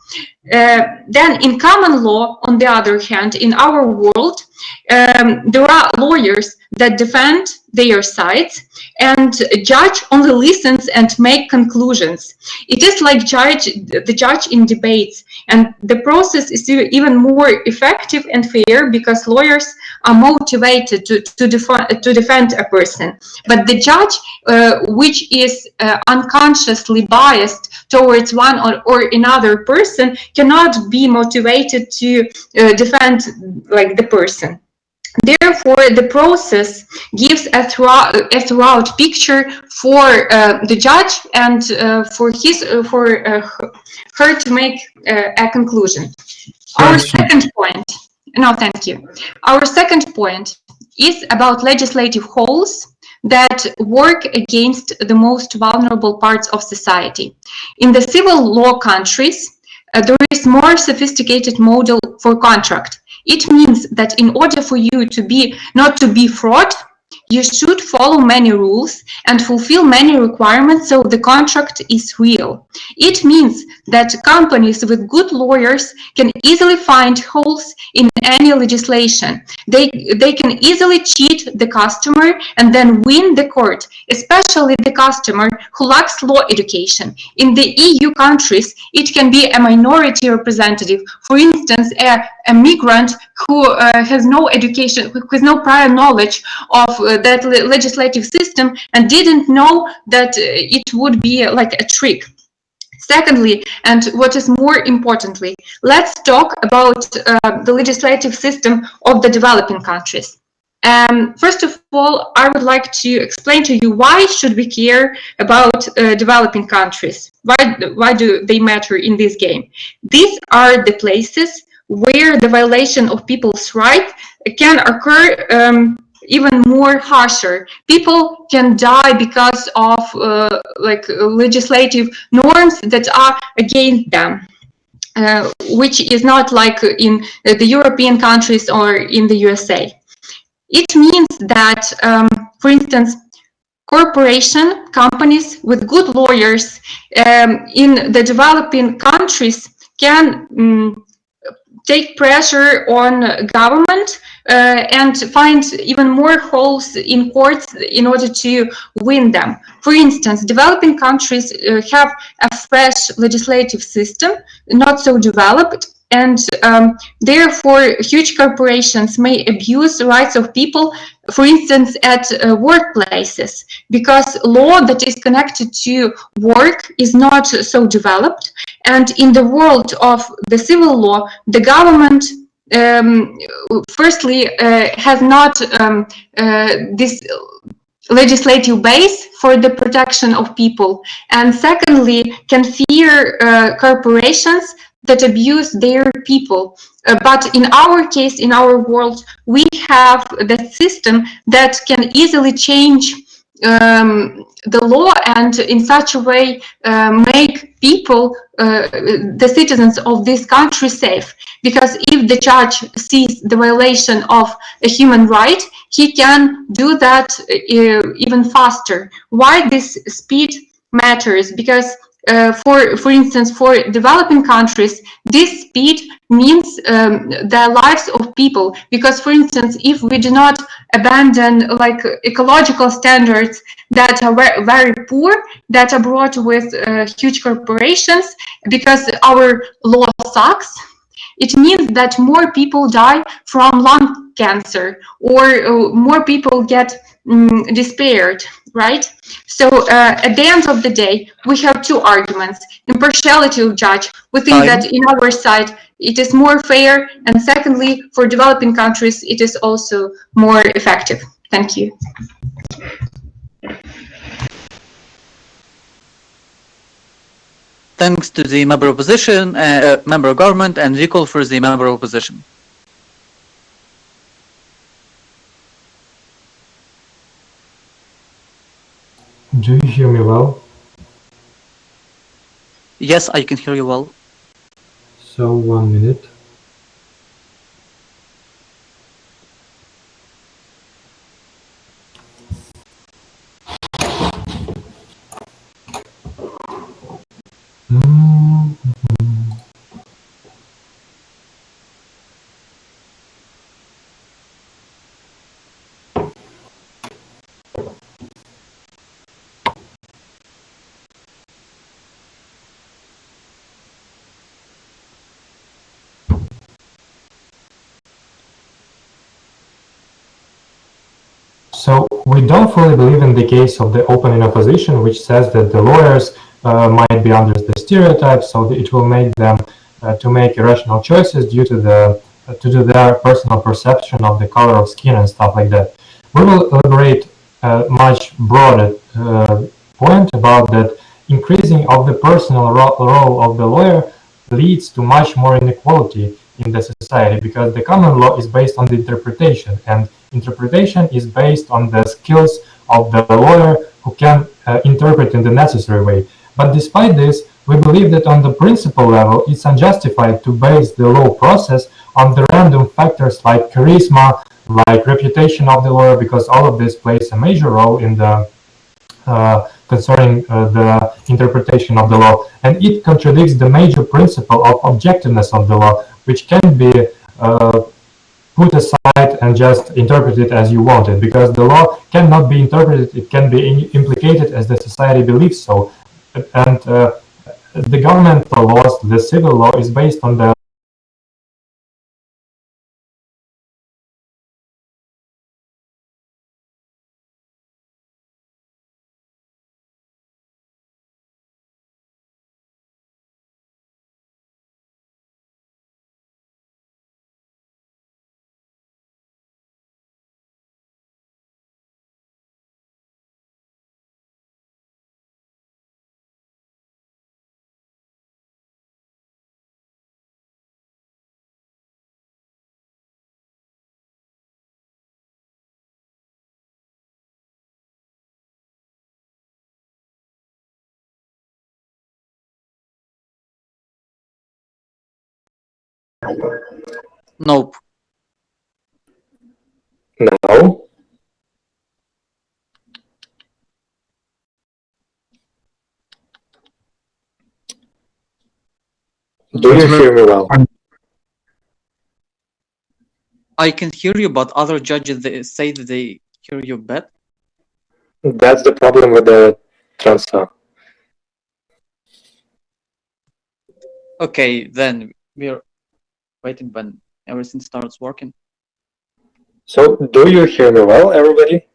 [SPEAKER 7] Then in common law, on the other hand, in our world, there are lawyers that defend their sides, and a judge only listens and make conclusions. It is like the judge in debates, and the process is even more effective and fair because lawyers are motivated to defend a person. But the judge, which is unconsciously biased towards one or another person, cannot be motivated to defend like the person. Therefore, the process gives a throughout picture for the judge and for her to make a conclusion. Our second point, no, thank you. Our second point is about legislative holes that work against the most vulnerable parts of society. In the civil law countries, there is more sophisticated model for contract. It means that in order for you to not to be fraud, you should follow many rules and fulfill many requirements so the contract is real. It means that companies with good lawyers can easily find holes in any legislation. They can easily cheat the customer and then win the court, especially the customer who lacks law education. In the EU countries, it can be a minority representative, for instance, a migrant who has no education, who has no prior knowledge of that legislative system and didn't know that it would be like a trick. Secondly, and what is more importantly, let's talk about the legislative system of the developing countries. First of all, I would like to explain to you why should we care about developing countries? Why do they matter in this game? These are the places where the violation of people's rights can occur even more harsher. People can die because of legislative norms that are against them, which is not like in the European countries or in the USA. It means that, for instance, corporation companies with good lawyers in the developing countries can take pressure on government and find even more holes in courts in order to win them. For instance, developing countries have a fresh legislative system, not so developed, and therefore huge corporations may abuse the rights of people, for instance, at workplaces, because law that is connected to work is not so developed. And in the world of the civil law, the government firstly has not this legislative base for the protection of people, and secondly can fear corporations that abuse their people. But in our case, in our world, we have the system that can easily change the law and in such a way make people, the citizens of this country, safe. Because if the judge sees the violation of a human right, he can do that even faster. Why this speed matters? Because for instance, for developing countries, this speed means the lives of people. Because, for instance, if we do not abandon like ecological standards that are very poor, that are brought with huge corporations, because our law sucks, it means that more people die from lung cancer, or more people get despaired, right? So at the end of the day, we have two arguments. Impartiality of judge. We think that in our side, it is more fair. And secondly, for developing countries, it is also more effective. Thank you.
[SPEAKER 2] Thanks to the member opposition, member of government, and recall for the member opposition.
[SPEAKER 8] Do you hear me well?
[SPEAKER 2] Yes, I can hear you well.
[SPEAKER 8] So 1 minute. So we don't fully believe in the case of the opening opposition, which says that the lawyers might be under the stereotypes, so it will make them to make irrational choices due to their personal perception of the color of skin and stuff like that. We will elaborate much broader point about that. Increasing of the personal role of the lawyer leads to much more inequality in the society, because the common law is based on the interpretation, and interpretation is based on the skills of the lawyer who can interpret in the necessary way. But despite this, we believe that on the principle level, it's unjustified to base the law process on the random factors like charisma, like reputation of the lawyer, because all of this plays a major role in the concerning the interpretation of the law, and it contradicts the major principle of objectiveness of the law, which can be put aside and just interpret it as you want it, because the law cannot be interpreted, it can be implicated as the society believes so. And the governmental laws, the civil law, is based on the
[SPEAKER 2] Nope.
[SPEAKER 6] Now, do you hear me well?
[SPEAKER 2] I can hear you, but other judges they say that they hear you bad.
[SPEAKER 6] That's the problem with the transfer.
[SPEAKER 2] Okay, then we're waiting when everything starts working.
[SPEAKER 8] So, do you hear me well, everybody?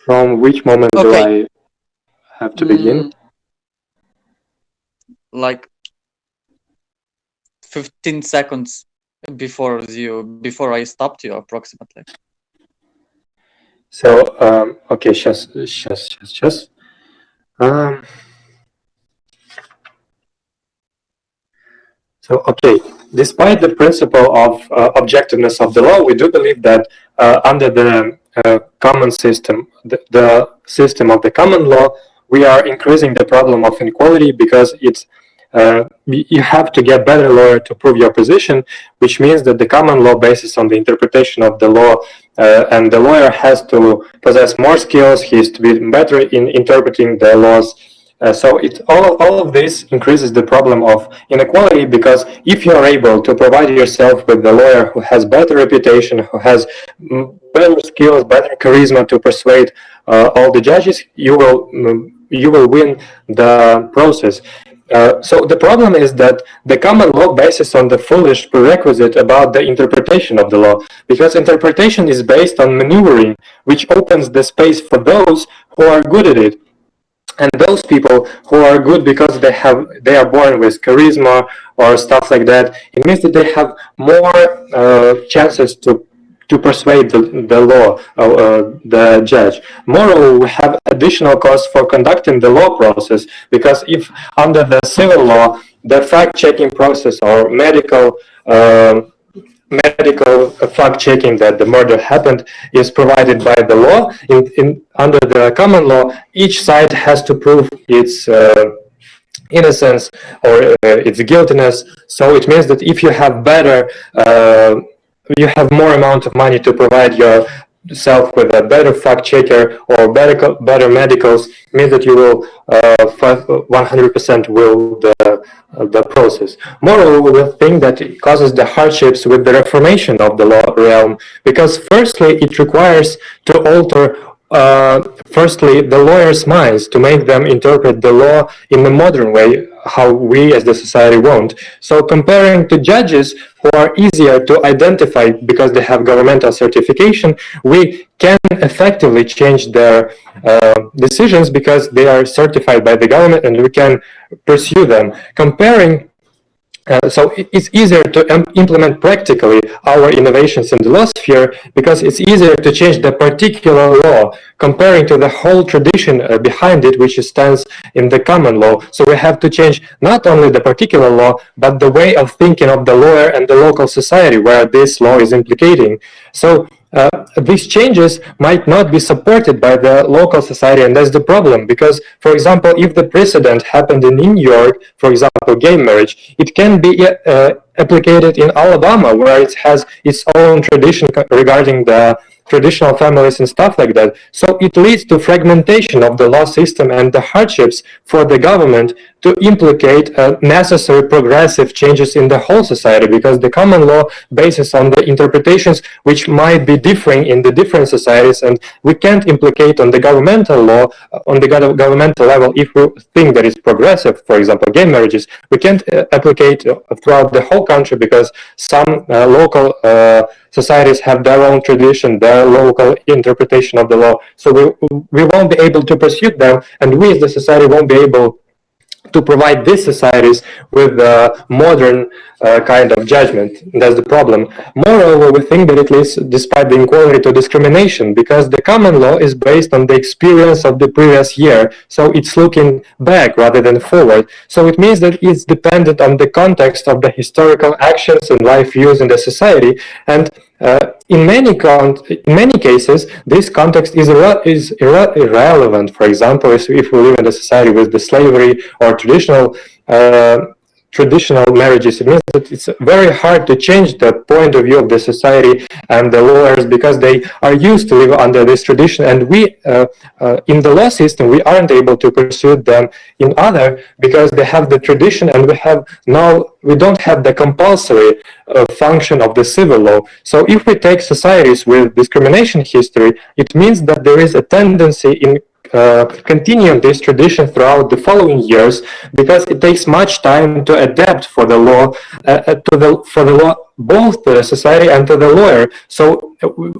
[SPEAKER 8] From which moment do
[SPEAKER 2] Okay.
[SPEAKER 8] I have to begin?
[SPEAKER 2] Like 15 seconds before I stopped you, approximately.
[SPEAKER 8] So, okay, сейчас. So, okay, despite the principle of objectiveness of the law, we do believe that under the common system, the system of the common law, we are increasing the problem of inequality because it's you have to get better lawyer to prove your position, which means that the common law basis on the interpretation of the law, and the lawyer has to possess more skills. He has to be better in interpreting the laws. So all of this increases the problem of inequality, because if you are able to provide yourself with a lawyer who has better reputation, who has better skills, better charisma to persuade all the judges, you will win the process. So the problem is that the common law bases on the foolish prerequisite about the interpretation of the law, because interpretation is based on maneuvering, which opens the space for those who are good at it. And those people who are good because they are born with charisma or stuff like that, it means that they have more chances to persuade the law, the judge. Moreover, we have additional costs for conducting the law process, because if under the civil law, the fact-checking process or medical fact-checking that the murder happened is provided by the law. Under the common law, each side has to prove its innocence or its guiltiness. So it means that if you have you have more amount of money to provide yourself with a better fact checker or better medicals, means that you will 100% will the process. Moreover, we think that it causes the hardships with the reformation of the law realm, because firstly, it requires to alter firstly the lawyers' minds, to make them interpret the law in a modern way, how we as the society want. So comparing to judges who are easier to identify because they have governmental certification, we can effectively change their decisions because they are certified by the government, and we can pursue them. Comparing so it's easier to implement practically our innovations in the law sphere, because it's easier to change the particular law comparing to the whole tradition behind it, which stands in the common law. So we have to change not only the particular law, but the way of thinking of the lawyer and the local society where this law is implicating. So these changes might not be supported by the local society, and that's the problem, because, for example, if the precedent happened in New York, for example, gay marriage, it can be applicated in Alabama, where it has its own tradition regarding the traditional families and stuff like that. So it leads to fragmentation of the law system and the hardships for the government to implicate necessary progressive changes in the whole society, because the common law bases on the interpretations which might be differing in the different societies, and we can't implicate on the governmental law, on the governmental level, if we think that it's progressive, for example, gay marriages, we can't applicate throughout the whole country, because some local societies have their own tradition, their local interpretation of the law. So we won't be able to pursue them, and we as the society won't be able to provide these societies with a modern kind of judgment. That's the problem. Moreover, we think that it leads, despite the inequality, to discrimination, because the common law is based on the experience of the previous year, so it's looking back rather than forward. So it means that it's dependent on the context of the historical actions and life views in the society, and in many cases, this context is irrelevant. For example, if we live in a society with the slavery or traditional traditional marriages. It means that it's very hard to change the point of view of the society and the lawyers because they are used to live under this tradition. And we, in the law system, we aren't able to pursue them in other because they have the tradition, and we don't have the compulsory function of the civil law. So if we take societies with discrimination history, it means that there is a tendency in continuing this tradition throughout the following years, because it takes much time to adapt for the law, both to the society and to the lawyer. So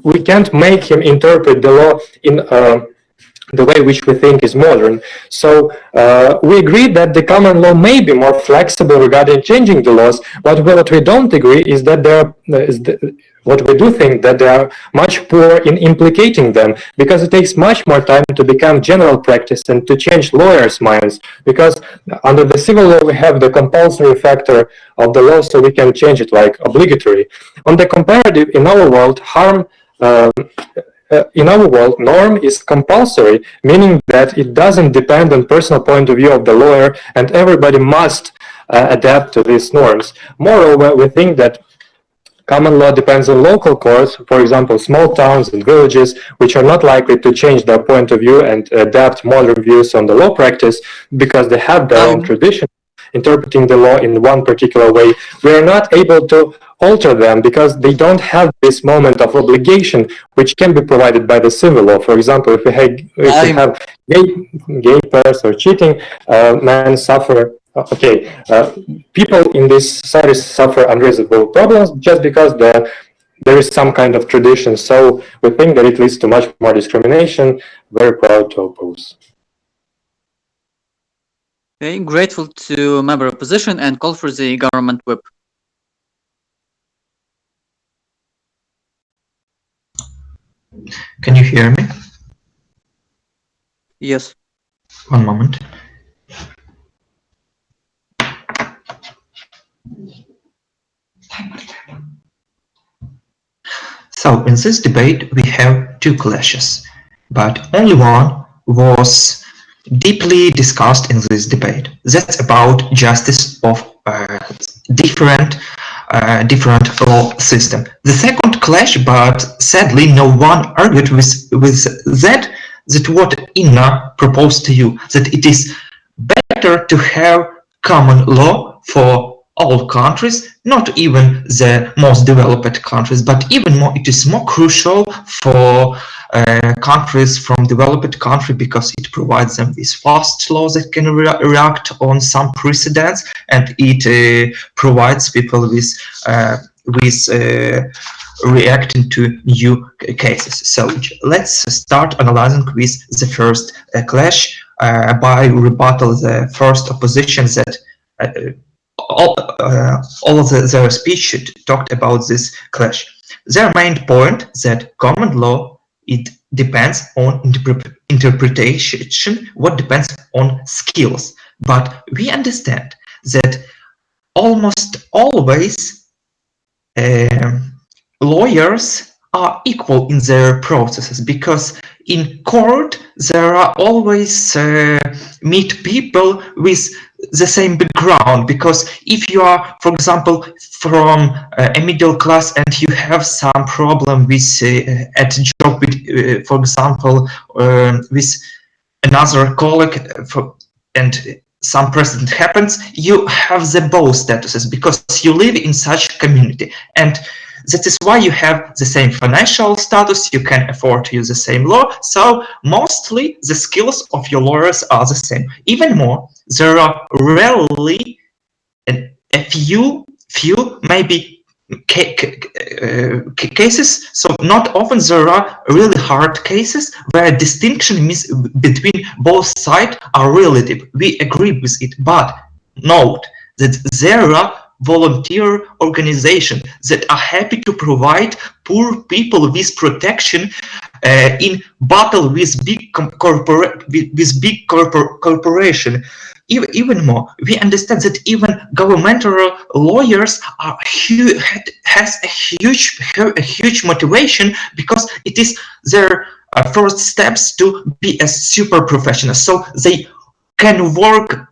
[SPEAKER 8] we can't make him interpret the law in the way which we think is modern. So we agree that the common law may be more flexible regarding changing the laws, but what we don't agree is that what we do think that they are much poor in implicating them, because it takes much more time to become general practice and to change lawyers' minds, because under the civil law we have the compulsory factor of the law, so we can change it like obligatory. On the comparative, in our world, norm is compulsory, meaning that it doesn't depend on personal point of view of the lawyer, and everybody must adapt to these norms. Moreover, we think that common law depends on local courts, for example, small towns and villages, which are not likely to change their point of view and adapt modern views on the law practice because they have their own tradition interpreting the law in one particular way. We are not able to alter them because they don't have this moment of obligation which can be provided by the civil law. For example, if we have gay pairs or cheating, men suffer. People in this society suffer unreasonable problems just because there is some kind of tradition. So we think that it leads to much more discrimination. Very proud to oppose.
[SPEAKER 2] Okay, grateful to member opposition and call for the government whip.
[SPEAKER 9] Can you hear me?
[SPEAKER 2] Yes.
[SPEAKER 9] One moment. So in this debate we have two clashes, but only one was deeply discussed in this debate. That's about justice of different law system. The second clash, but sadly no one argued with that what Inna proposed to you, that it is better to have common law for all countries, not even the most developed countries, but even more, it is more crucial for countries from developed country because it provides them with fast laws that can react on some precedents, and it provides people with reacting to new cases. So let's start analyzing with the first clash by rebuttal the first opposition that all of their speech talked about this clash. Their main point that common law, it depends on interpretation, what depends on skills. But we understand that almost always lawyers are equal in their processes, because in court there are always meet people with the same background, because if you are, for example, from a middle class and you have some problem with at job with, for example, with another colleague and some precedent happens, you have the both statuses because you live in such community, and that is why you have the same financial status, you can afford to use the same law, so mostly the skills of your lawyers are the same. Even more, there are rarely a few maybe cases, so not often there are really hard cases where distinction between both sides are relative. We agree with it, but note that there are volunteer organizations that are happy to provide poor people with protection in battle with big corporation. Even more, we understand that even governmental lawyers has a huge motivation because it is their first steps to be a super professional, so they can work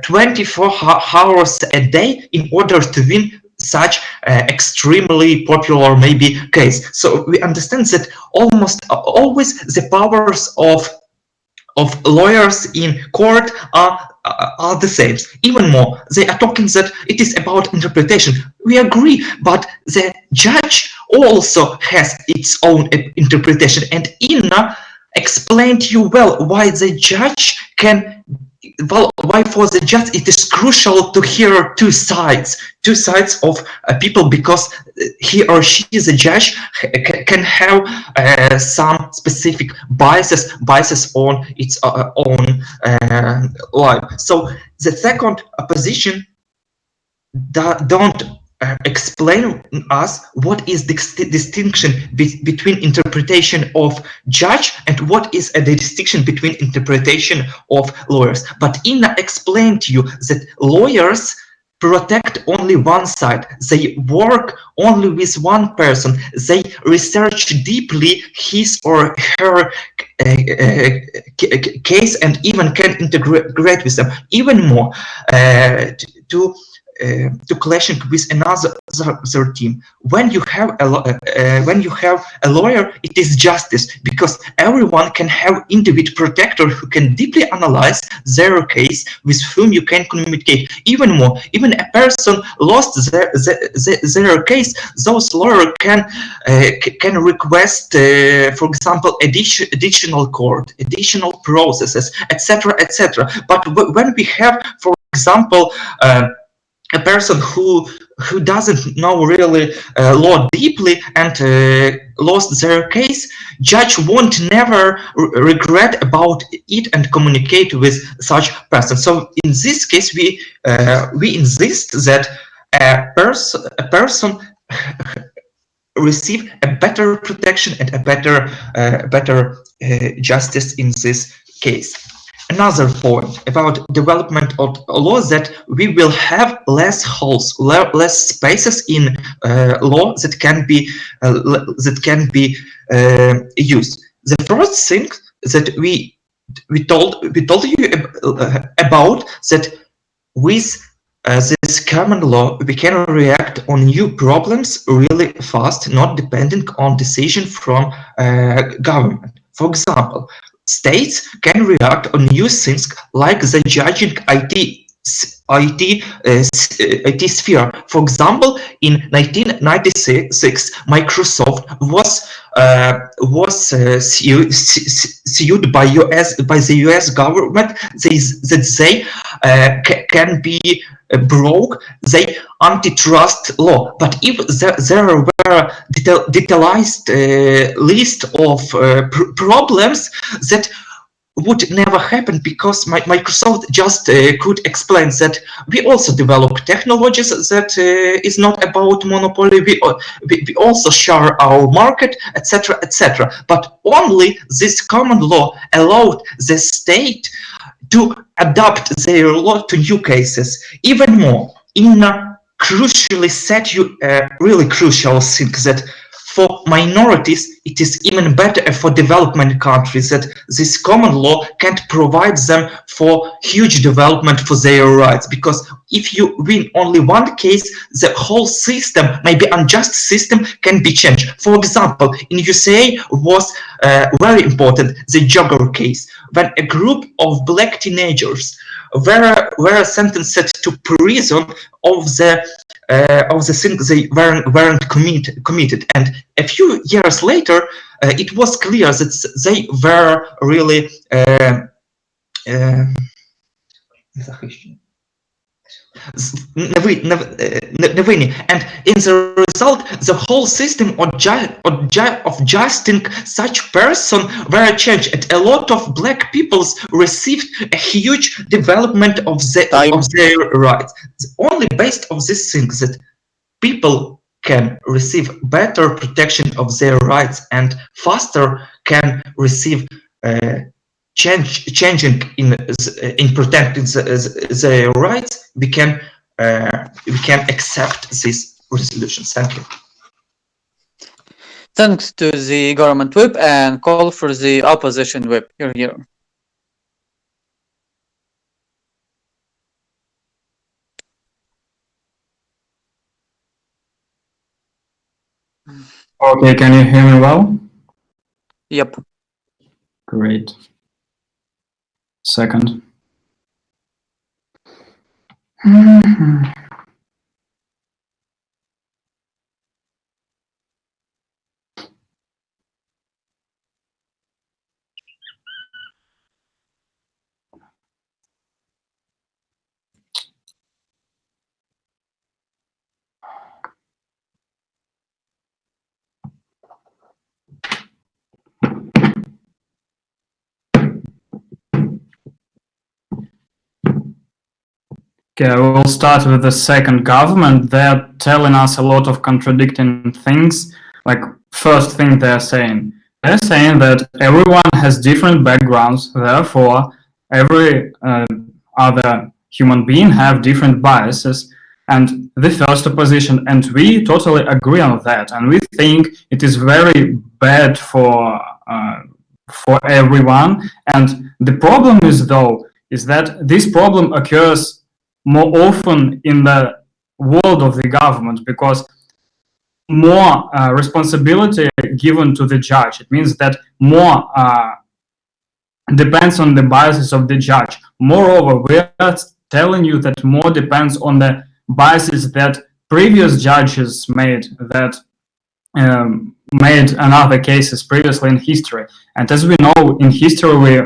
[SPEAKER 9] 24 hours a day in order to win such extremely popular maybe case. So we understand that almost always the powers of lawyers in court are the same. Even more, they are talking that it is about interpretation. We agree, but the judge also has its own interpretation. And Inna explained you well why the judge can. Well, why for the judge it is crucial to hear two sides of people, because he or she, the judge, can have some specific biases on its own life. So the second position don't explain us what is the distinction between interpretation of judge and what is the distinction between interpretation of lawyers. But Inna explained to you that lawyers protect only one side. They work only with one person. They research deeply his or her case and even can integrate with them. Even more, to clashing with another team. When you have a lawyer, it is justice, because everyone can have individual protector who can deeply analyze their case, with whom you can communicate. Even more, even a person lost their case, those lawyer can request, for example, additional court, additional processes, etc., etc. But when we have, for example, a person who doesn't know really law deeply and lost their case, judge won't never regret about it and communicate with such person. So in this case, we insist that a person receive a better protection and a better justice in this case. Another point about development of law, that we will have less holes, less spaces in law that can be used. The first thing that we told you about, that with this common law, we can react on new problems really fast, not depending on decision from government. For example, states can react on new things like the judging IT sphere. For example, in 1996, Microsoft was sued by the US government that they can be broke the antitrust law. But if there were detailed list of problems that would never happen, because Microsoft just could explain that we also develop technologies that is not about monopoly. We also share our market, etc., etc. But only this common law allowed the state to adapt their law to new cases. Even more, Inna crucially said you a really crucial thing, that for minorities, it is even better for development countries that this common law can't provide them for huge development for their rights. Because if you win only one case, the whole system, maybe unjust system, can be changed. For example, in USA was very important, the Jogger case, when a group of black teenagers were sentenced to prison of the things they weren't committed, and a few years later, it was clear that they were really and in the result, the whole system of justing such person were changed, and a lot of black peoples received a huge development of their rights, only based on this thing, that people can receive better protection of their rights and faster can receive changing in protecting their rights. We can accept this resolution. Thank you.
[SPEAKER 2] Thanks to the government whip, and call for the opposition whip. You're here.
[SPEAKER 10] Okay, can you hear me well?
[SPEAKER 2] Yep.
[SPEAKER 10] Great. Second. Okay, we'll start with the second government. They're telling us a lot of contradicting things. Like, first thing they're saying that everyone has different backgrounds, therefore, every other human being have different biases. And the first opposition, and we totally agree on that. And we think it is very bad for everyone. And the problem is, though, is that this problem occurs more often in the world of the government because more responsibility given to the judge. It means that more depends on the biases of the judge. Moreover, we are telling you that more depends on the biases that previous judges made, that made in other cases previously in history. And as we know, in history we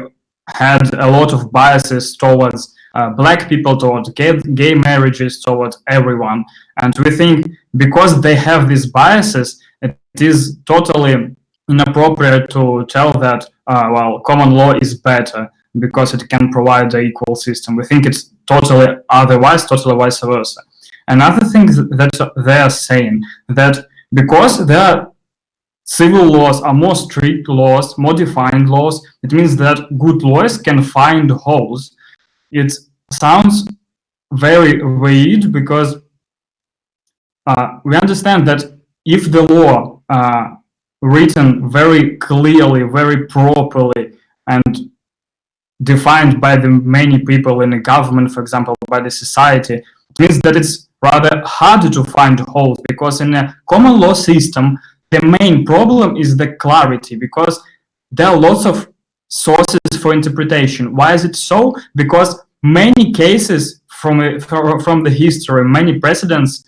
[SPEAKER 10] had a lot of biases towards black people, towards gay marriages, towards everyone. And we think because they have these biases, it is totally inappropriate to tell that, well, common law is better because it can provide an equal system. We think it's totally otherwise, totally vice versa. Another thing that they are saying that because their civil laws are more strict laws, more defined laws, it means that good lawyers can find holes. It sounds very weird because we understand that if the law written very clearly, very properly, and defined by the many people in the government, for example, by the society, it means that it's rather hard to find holes because in a common law system, the main problem is the clarity because there are lots of sources for interpretation. Why is it so? Because many cases from the history, many precedents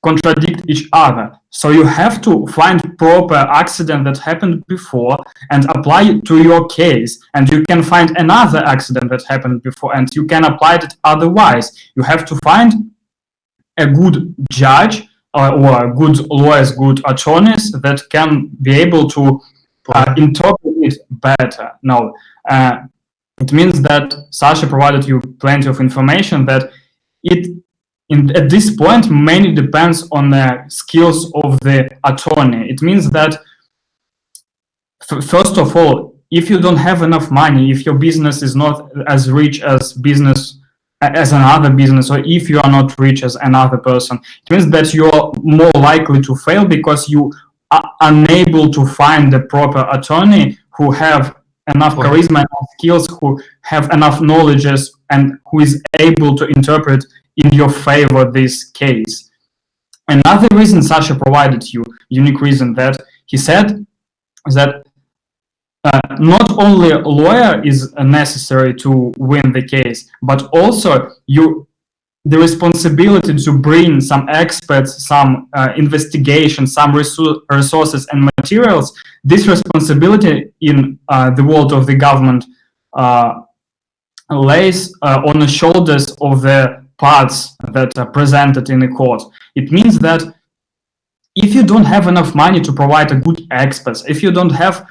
[SPEAKER 10] contradict each other. So you have to find proper accident that happened before and apply it to your case. And you can find another accident that happened before and you can apply it otherwise. You have to find a good judge or good lawyers, good attorneys that can be able to interpret it better. No, it means that Sasha provided you plenty of information that at this point mainly depends on the skills of the attorney. It means that first of all, if you don't have enough money, if your business is not as rich as another business, or if you are not rich as another person, it means that you're more likely to fail because you are unable to find the proper attorney who have enough charisma, enough skills, who have enough knowledges, and who is able to interpret in your favor this case. Another reason Sasha provided you, unique reason, that he said that not only a lawyer is necessary to win the case, but also the responsibility to bring some experts, some investigation, some resources and materials. This responsibility in the world of the government lays on the shoulders of the parts that are presented in the court. It means that if you don't have enough money to provide a good experts, if you don't have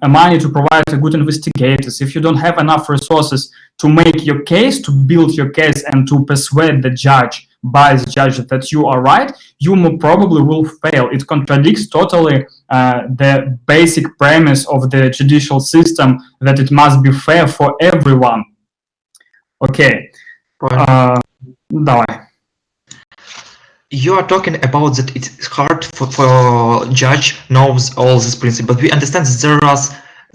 [SPEAKER 10] money to provide a good investigators, if you don't have enough resources to make your case, to build your case, and to persuade the judge, biased judge, that you are right, you probably will fail. It contradicts totally the basic premise of the judicial system, that it must be fair for everyone. Okay. Давай.
[SPEAKER 9] You are talking about that it's hard for judge knows all these principles, but we understand that there are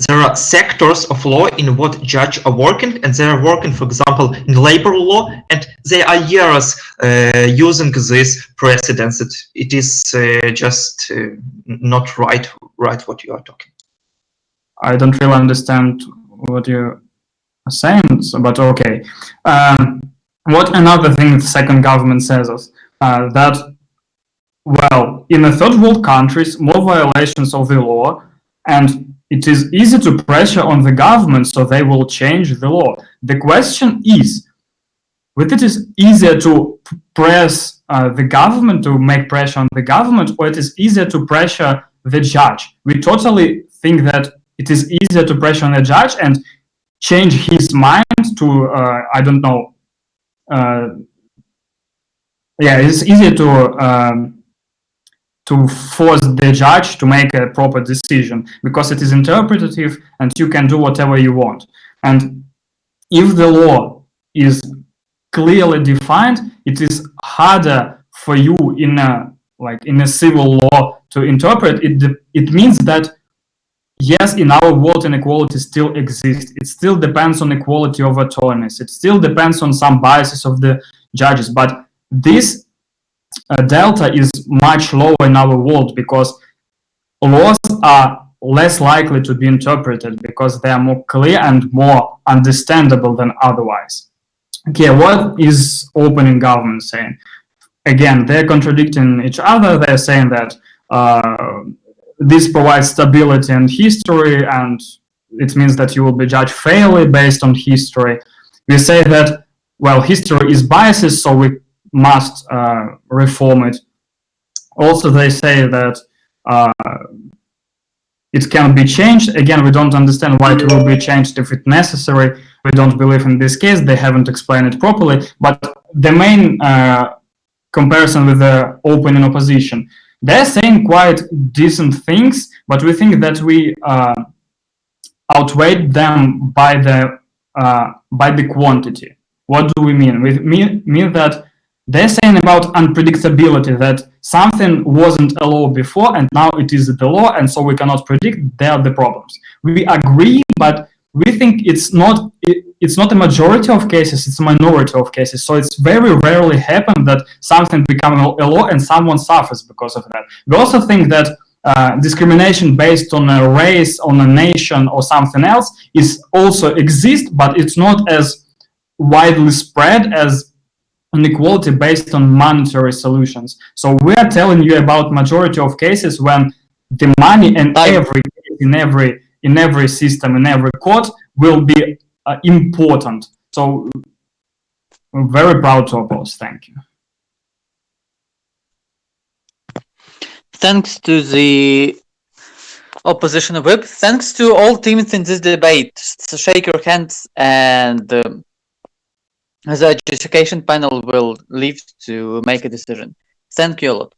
[SPEAKER 9] there are sectors of law in what judge are working, and they are working, for example, in labor law, and they are years using this precedence. It is just not right what you are talking.
[SPEAKER 10] I don't really understand what you're saying, but okay. What another thing the second government says is that, well, in the third world countries, more violations of the law, and it is easy to pressure on the government so they will change the law. The question is, whether it is easier to press the government, to make pressure on the government, or it is easier to pressure the judge. We totally think that it is easier to pressure on the judge and change his mind to, I don't know, yeah, it's easier to force the judge to make a proper decision because it is interpretative and you can do whatever you want. And if the law is clearly defined, it is harder for you in a civil law to interpret it. It means that yes, in our world inequality still exists. It still depends on equality of attorneys. It still depends on some biases of the judges. But this delta is much lower in our world because laws are less likely to be interpreted because they are more clear and more understandable than otherwise. Okay, what is opening government saying? Again, they're contradicting each other. They're saying that this provides stability and history, and it means that you will be judged fairly based on history. We say that, well, history is biases, so we must reform it. Also, they say that it can be changed. Again, we don't understand why it will be changed if it's necessary. We don't believe in this case. They haven't explained it properly. But the main comparison with the opening opposition, they're saying quite decent things, but we think that we outweighed them by the quantity. What do we mean? We mean that they're saying about unpredictability, that something wasn't a law before and now it is the law, and so we cannot predict. They are the problems. We agree, but we think it's not a majority of cases, it's a minority of cases. So it's very rarely happen that something becomes a law and someone suffers because of that. We also think that discrimination based on a race, on a nation, or something else is also exists, but it's not as widely spread as inequality based on monetary solutions. So we are telling you about majority of cases when the money and in every system, in every court will be important. So we're very proud to oppose. Thank you.
[SPEAKER 2] Thanks to the opposition whip. Thanks to all teams in this debate. So shake your hands, and the adjudication panel will leave to make a decision. Thank you a lot.